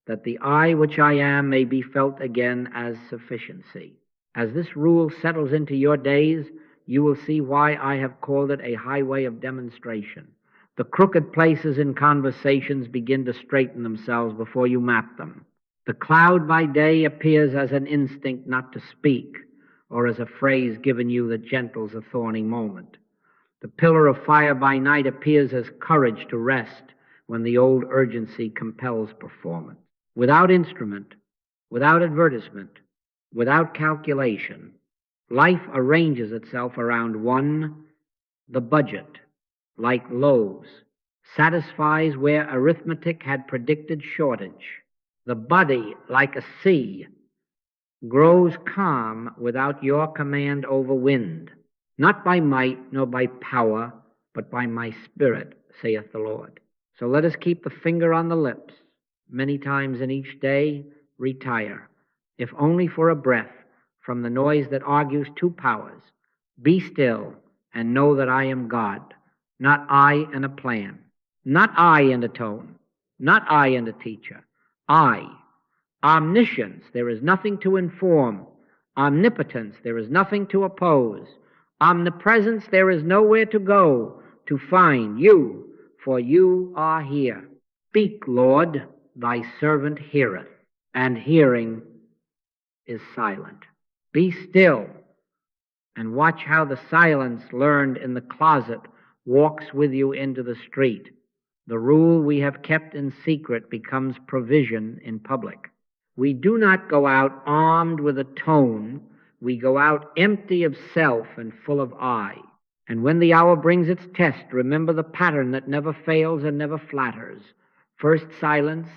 Speaker 1: that the I which I am may be felt again as sufficiency. As this rule settles into your days, you will see why I have called it a highway of demonstration. The crooked places in conversations begin to straighten themselves before you map them. The cloud by day appears as an instinct not to speak, or as a phrase given you that gentles a thorny moment. The pillar of fire by night appears as courage to rest when the old urgency compels performance. Without instrument, without advertisement, without calculation, life arranges itself around one, the budget, like loaves, satisfies where arithmetic had predicted shortage. The body, like a sea, grows calm without your command over wind. Not by might nor by power, but by my spirit, saith the Lord. So let us keep the finger on the lips. Many times in each day, retire, if only for a breath, from the noise that argues 2 powers. Be still and know that I am God, not I and a plan, not I and a tone, not I and a teacher. I. Omniscience, there is nothing to inform. Omnipotence, there is nothing to oppose. Omnipresence, there is nowhere to go to find you, for you are here. Speak, Lord, thy servant heareth, and hearing is silent. Be still and watch how the silence learned in the closet walks with you into the street. The rule we have kept in secret becomes provision in public. We do not go out armed with a tone. We go out empty of self and full of I. And when the hour brings its test, remember the pattern that never fails and never flatters. First silence,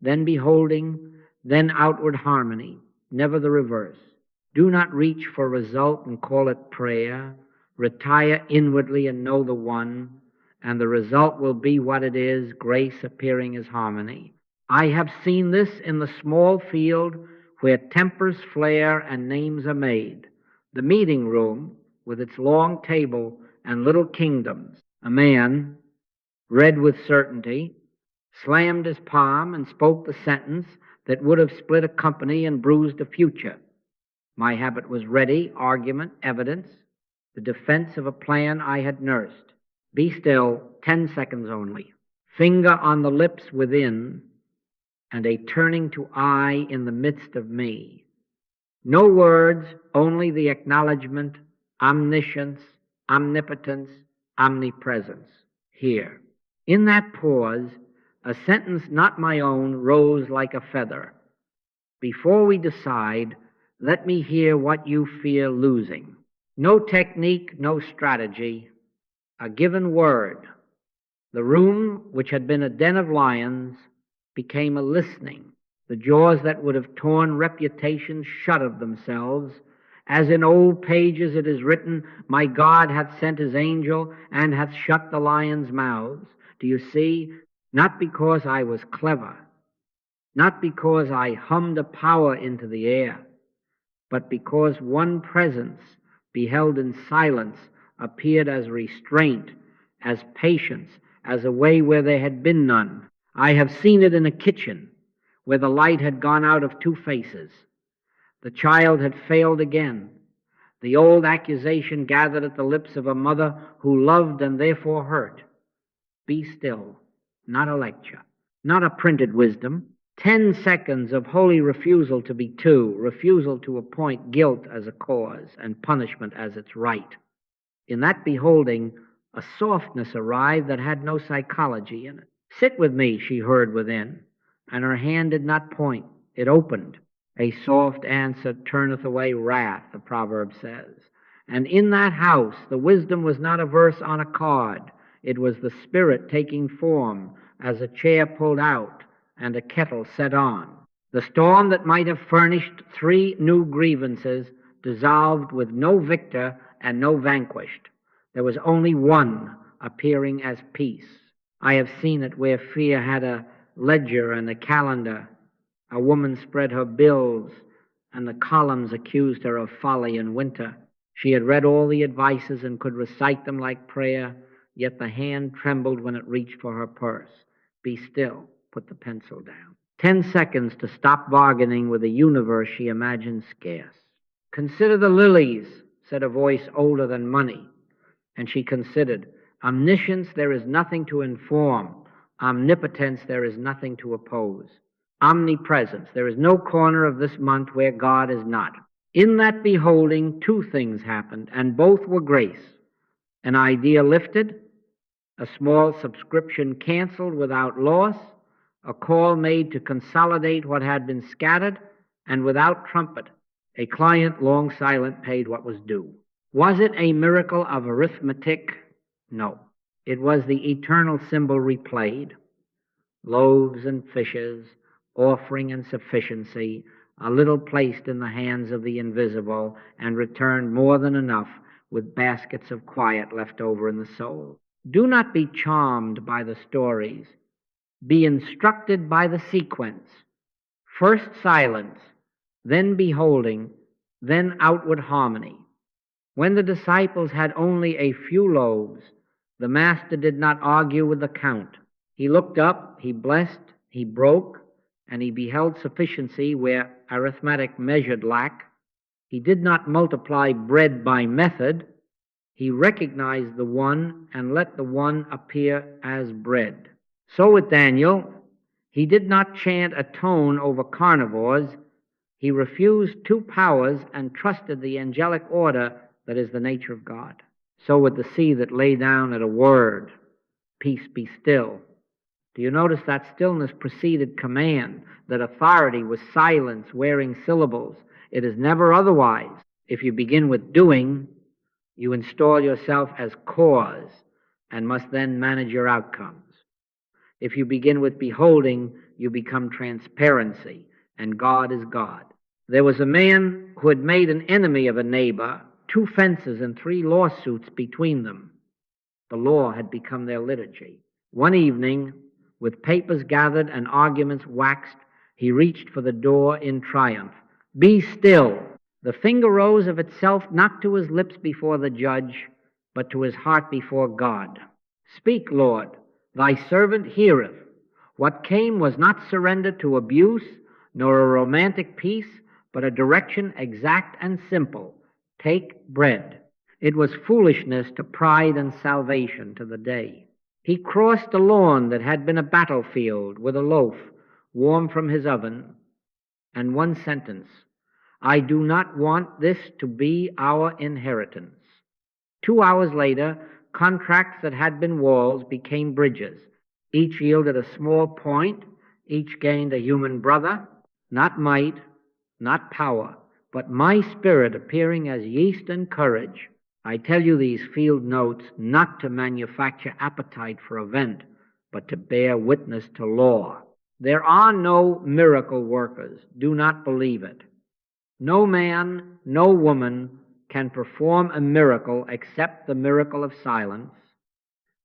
Speaker 1: then beholding, then outward harmony, never the reverse. Do not reach for result and call it prayer. Retire inwardly and know the one, and the result will be what it is, grace appearing as harmony. I have seen this in the small field where tempers flare and names are made. The meeting room, with its long table and little kingdoms. A man, red with certainty, slammed his palm and spoke the sentence that would have split a company and bruised a future. My habit was ready, argument, evidence, the defense of a plan I had nursed. Be still, 10 seconds only. Finger on the lips within, and a turning to I in the midst of me. No words, only the acknowledgement, omniscience, omnipotence, omnipresence. Here. In that pause, a sentence not my own rose like a feather. Before we decide, let me hear what you fear losing. No technique, no strategy, a given word. The room, which had been a den of lions, became a listening. The jaws that would have torn reputations shut of themselves. As in old pages it is written, my God hath sent his angel and hath shut the lions' mouths. Do you see? Not because I was clever, not because I hummed a power into the air, but because one presence, beheld in silence, appeared as restraint, as patience, as a way where there had been none. I have seen it in a kitchen, where the light had gone out of two faces. The child had failed again. The old accusation gathered at the lips of a mother who loved and therefore hurt. Be still, not a lecture, not a printed wisdom. 10 seconds of holy refusal to be two, refusal to appoint guilt as a cause and punishment as its right. In that beholding, a softness arrived that had no psychology in it. Sit with me, she heard within, and her hand did not point. It opened. A soft answer turneth away wrath, the proverb says. And in that house, the wisdom was not a verse on a card. It was the Spirit taking form as a chair pulled out and a kettle set on. The storm that might have furnished 3 new grievances dissolved with no victor and no vanquished. There was only one appearing as peace. I have seen it where fear had a ledger and a calendar. A woman spread her bills, and the columns accused her of folly in winter. She had read all the advices and could recite them like prayer, yet the hand trembled when it reached for her purse. Be still. Put the pencil down. 10 seconds to stop bargaining with a universe she imagined scarce. Consider the lilies, said a voice older than money. And she considered. Omniscience, there is nothing to inform. Omnipotence, there is nothing to oppose. Omnipresence, there is no corner of this month where God is not. In that beholding, 2 things happened, and both were grace. An idea lifted, a small subscription canceled without loss, a call made to consolidate what had been scattered, and without trumpet, a client long silent paid what was due. Was it a miracle of arithmetic? No. It was the eternal symbol replayed. Loaves and fishes, offering and sufficiency, a little placed in the hands of the invisible, and returned more than enough with baskets of quiet left over in the soul. Do not be charmed by the stories. Be instructed by the sequence. First silence, then beholding, then outward harmony. When the disciples had only a few loaves, the master did not argue with the count. He looked up, he blessed, he broke, and he beheld sufficiency where arithmetic measured lack. He did not multiply bread by method. He recognized the one and let the one appear as bread. So with Daniel, he did not chant a tone over carnivores. He refused two powers and trusted the angelic order that is the nature of God. So with the sea that lay down at a word, peace be still. Do you notice that stillness preceded command, that authority was silence wearing syllables? It is never otherwise. If you begin with doing, you install yourself as cause and must then manage your outcomes. If you begin with beholding, you become transparency, and God is God. There was a man who had made an enemy of a neighbor, 2 fences and 3 lawsuits between them. The law had become their liturgy. One evening, with papers gathered and arguments waxed, he reached for the door in triumph. Be still. The finger rose of itself not to his lips before the judge, but to his heart before God. Speak, Lord, thy servant heareth. What came was not surrender to abuse, nor a romantic peace, but a direction exact and simple. Take bread. It was foolishness to pride and salvation to the day. He crossed a lawn that had been a battlefield with a loaf, warm from his oven, and one sentence, I do not want this to be our inheritance. 2 hours later, contracts that had been walls became bridges. Each yielded a small point, each gained a human brother, not might, not power, but my spirit appearing as yeast and courage. I tell you these field notes not to manufacture appetite for event, but to bear witness to law. There are no miracle workers. Do not believe it. No man, no woman can perform a miracle except the miracle of silence.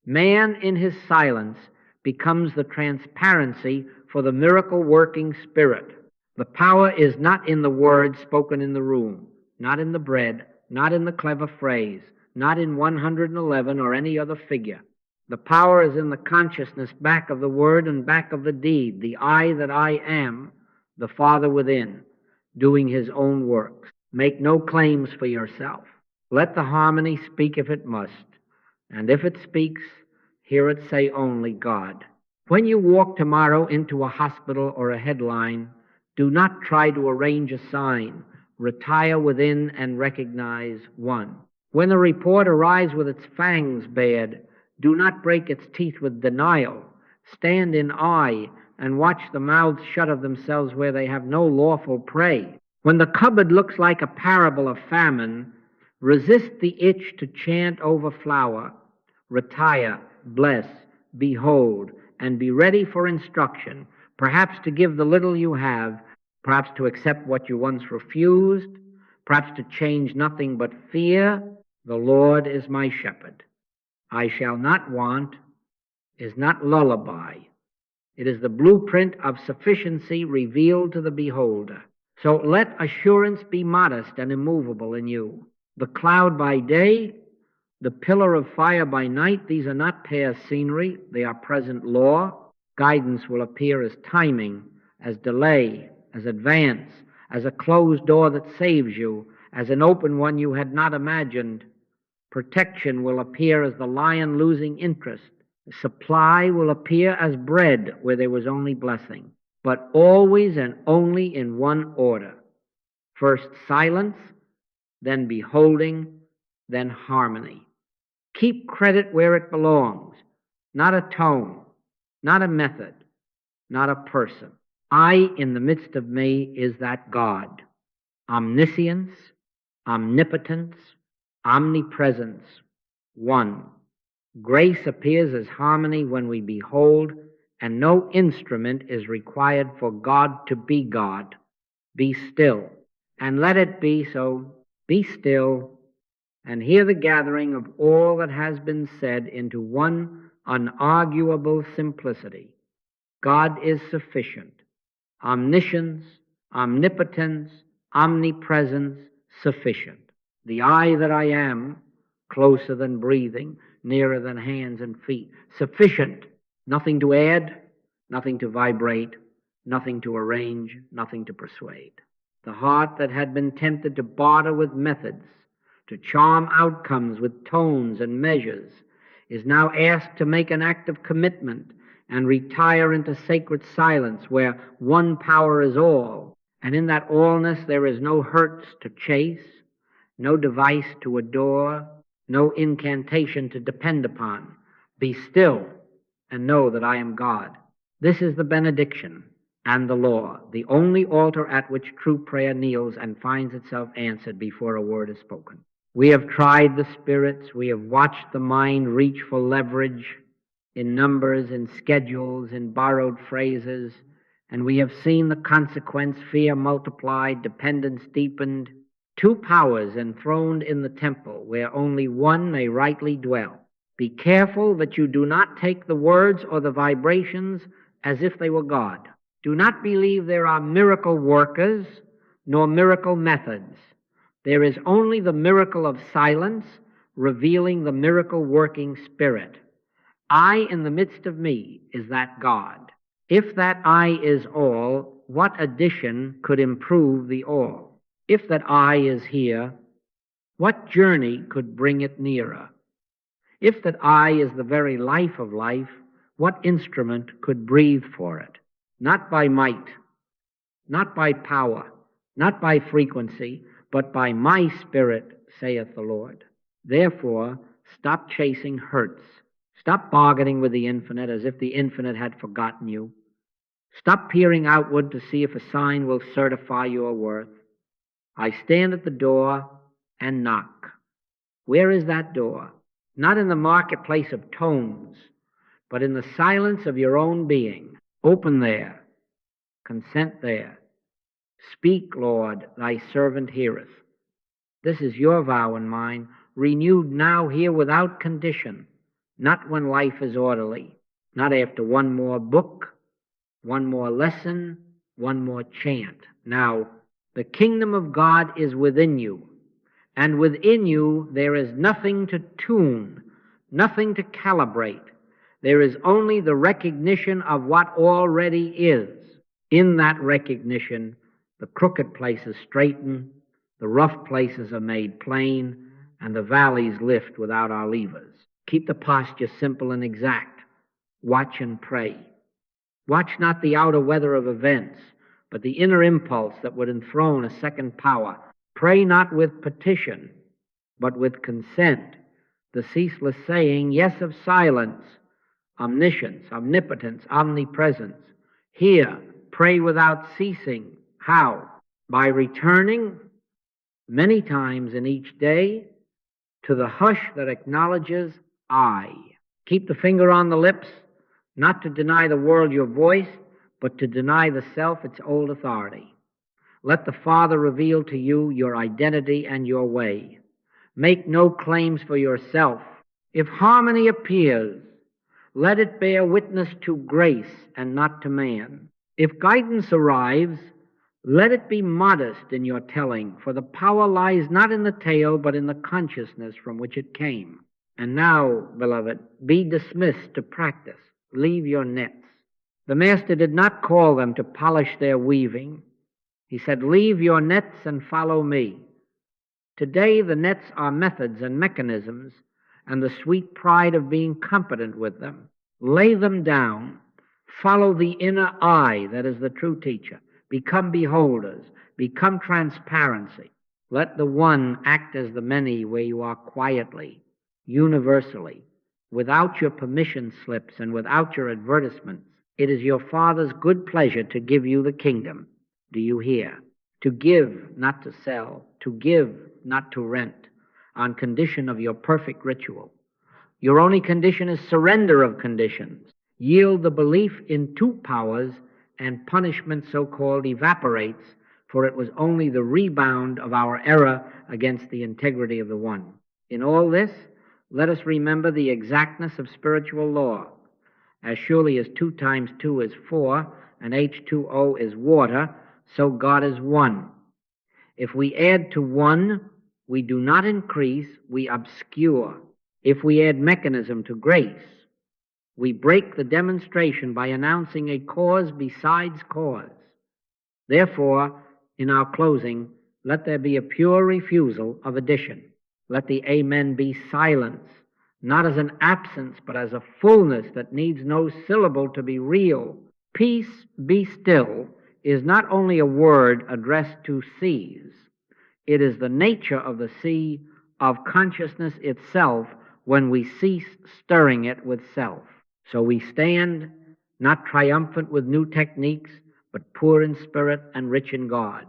Speaker 1: Man in his silence becomes the transparency for the miracle-working spirit. The power is not in the words spoken in the room, not in the bread, not in the clever phrase, not in 111 or any other figure. The power is in the consciousness back of the word and back of the deed, the I that I am, the Father within, doing his own works. Make no claims for yourself. Let the harmony speak if it must, and if it speaks, hear it say only God. When you walk tomorrow into a hospital or a headline, do not try to arrange a sign. Retire within and recognize one. When a report arrives with its fangs bared, do not break its teeth with denial. Stand in awe and watch the mouths shut of themselves where they have no lawful prey. When the cupboard looks like a parable of famine, resist the itch to chant over flour. Retire, bless, behold, and be ready for instruction, perhaps to give the little you have, perhaps to accept what you once refused, perhaps to change nothing but fear. The Lord is my shepherd. I shall not want is not lullaby. It is the blueprint of sufficiency revealed to the beholder. So let assurance be modest and immovable in you. The cloud by day, the pillar of fire by night, these are not past scenery, they are present law. Guidance will appear as timing, as delay, as advance, as a closed door that saves you, as an open one you had not imagined. Protection will appear as the lion losing interest. Supply will appear as bread where there was only blessing, but always and only in one order. First silence, then beholding, then harmony. Keep credit where it belongs, not a tone, not a method, not a person. I in the midst of me is that God. Omniscience, omnipotence, omnipresence, one. Grace appears as harmony when we behold, and no instrument is required for God to be God. Be still, and let it be so. Be still, and hear the gathering of all that has been said into one unarguable simplicity. God is sufficient. Omniscience, omnipotence, omnipresence, sufficient. The I that I am, closer than breathing, nearer than hands and feet. Sufficient. Nothing to add, nothing to vibrate, nothing to arrange, nothing to persuade. The heart that had been tempted to barter with methods, to charm outcomes with tones and measures, is now asked to make an act of commitment and retire into sacred silence where one power is all, And in that allness there is no hurts to chase, no device to adore, no incantation to depend upon. Be still and know that I am God. This is the benediction and the law, the only altar at which true prayer kneels and finds itself answered before a word is spoken. We have tried the spirits. We have watched the mind reach for leverage in numbers, in schedules, in borrowed phrases, and we have seen the consequence: fear multiplied, dependence deepened, two powers enthroned in the temple where only one may rightly dwell. Be careful that you do not take the words or the vibrations as if they were God. Do not believe there are miracle workers nor miracle methods. There is only the miracle of silence revealing the miracle working Spirit. I in the midst of me is that God. If that I is all, what addition could improve the all? If that I is here, what journey could bring it nearer? If that I is the very life of life, what instrument could breathe for it? Not by might, not by power, not by frequency, but by my Spirit, saith the Lord. Therefore, stop chasing hurts. Stop bargaining with the infinite as if the infinite had forgotten you. Stop peering outward to see if a sign will certify your worth. I stand at the door and knock. Where is that door? Not in the marketplace of tones, but in the silence of your own being. Open there. Consent there. Speak, Lord, thy servant heareth. This is your vow and mine, renewed now here without condition, not when life is orderly, not after one more book, one more lesson, one more chant. Now, the kingdom of God is within you, and within you there is nothing to tune, nothing to calibrate. There is only the recognition of what already is. In that recognition, the crooked places straighten, the rough places are made plain, and the valleys lift without our levers. Keep the posture simple and exact. Watch and pray. Watch not the outer weather of events, but the inner impulse that would enthrone a second power. Pray not with petition, but with consent, the ceaseless saying, yes, of silence, omniscience, omnipotence, omnipresence. Here, pray without ceasing. How? By returning many times in each day to the hush that acknowledges I. Keep the finger on the lips, not to deny the world your voice, but to deny the self its old authority. Let the Father reveal to you your identity and your way. Make no claims for yourself. If harmony appears, let it bear witness to grace and not to man. If guidance arrives, let it be modest in your telling, for the power lies not in the tale, but in the consciousness from which it came. And now, beloved, be dismissed to practice. Leave your nets. The Master did not call them to polish their weaving. He said, leave your nets and follow me. Today, the nets are methods and mechanisms, and the sweet pride of being competent with them. Lay them down. Follow the inner eye that is the true teacher. Become beholders. Become transparency. Let the one act as the many where you are quietly, universally, without your permission slips and without your advertisements. It is your Father's good pleasure to give you the kingdom. Do you hear? To give, not to sell. To give, not to rent, on condition of your perfect ritual. Your only condition is surrender of conditions. Yield the belief in two powers, and punishment so-called evaporates, for it was only the rebound of our error against the integrity of the one. In all this, let us remember the exactness of spiritual law. As surely as 2 times 2 is 4, and H2O is water, so God is one. If we add to one, we do not increase, we obscure. If we add mechanism to grace, we break the demonstration by announcing a cause besides cause. Therefore, in our closing, let there be a pure refusal of addition. Let the amen be silence, not as an absence, but as a fullness that needs no syllable to be real. Peace, be still, is not only a word addressed to seas, it is the nature of the sea of consciousness itself when we cease stirring it with self. So we stand not triumphant with new techniques, but poor in spirit and rich in God.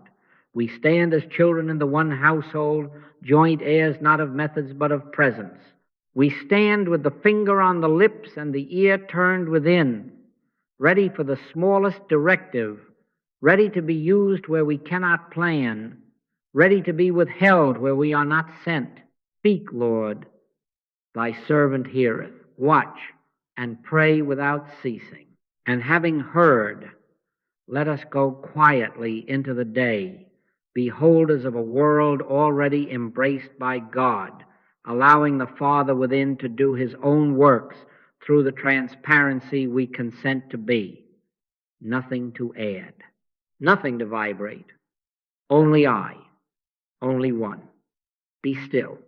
Speaker 1: We stand as children in the one household, joint heirs not of methods but of presence. We stand with the finger on the lips and the ear turned within, ready for the smallest directive, ready to be used where we cannot plan, ready to be withheld where we are not sent. Speak, Lord, thy servant heareth. Watch and pray without ceasing. And having heard, let us go quietly into the day, beholders of a world already embraced by God, allowing the Father within to do his own works through the transparency we consent to be. Nothing to add, nothing to vibrate, only I, only one. Be still.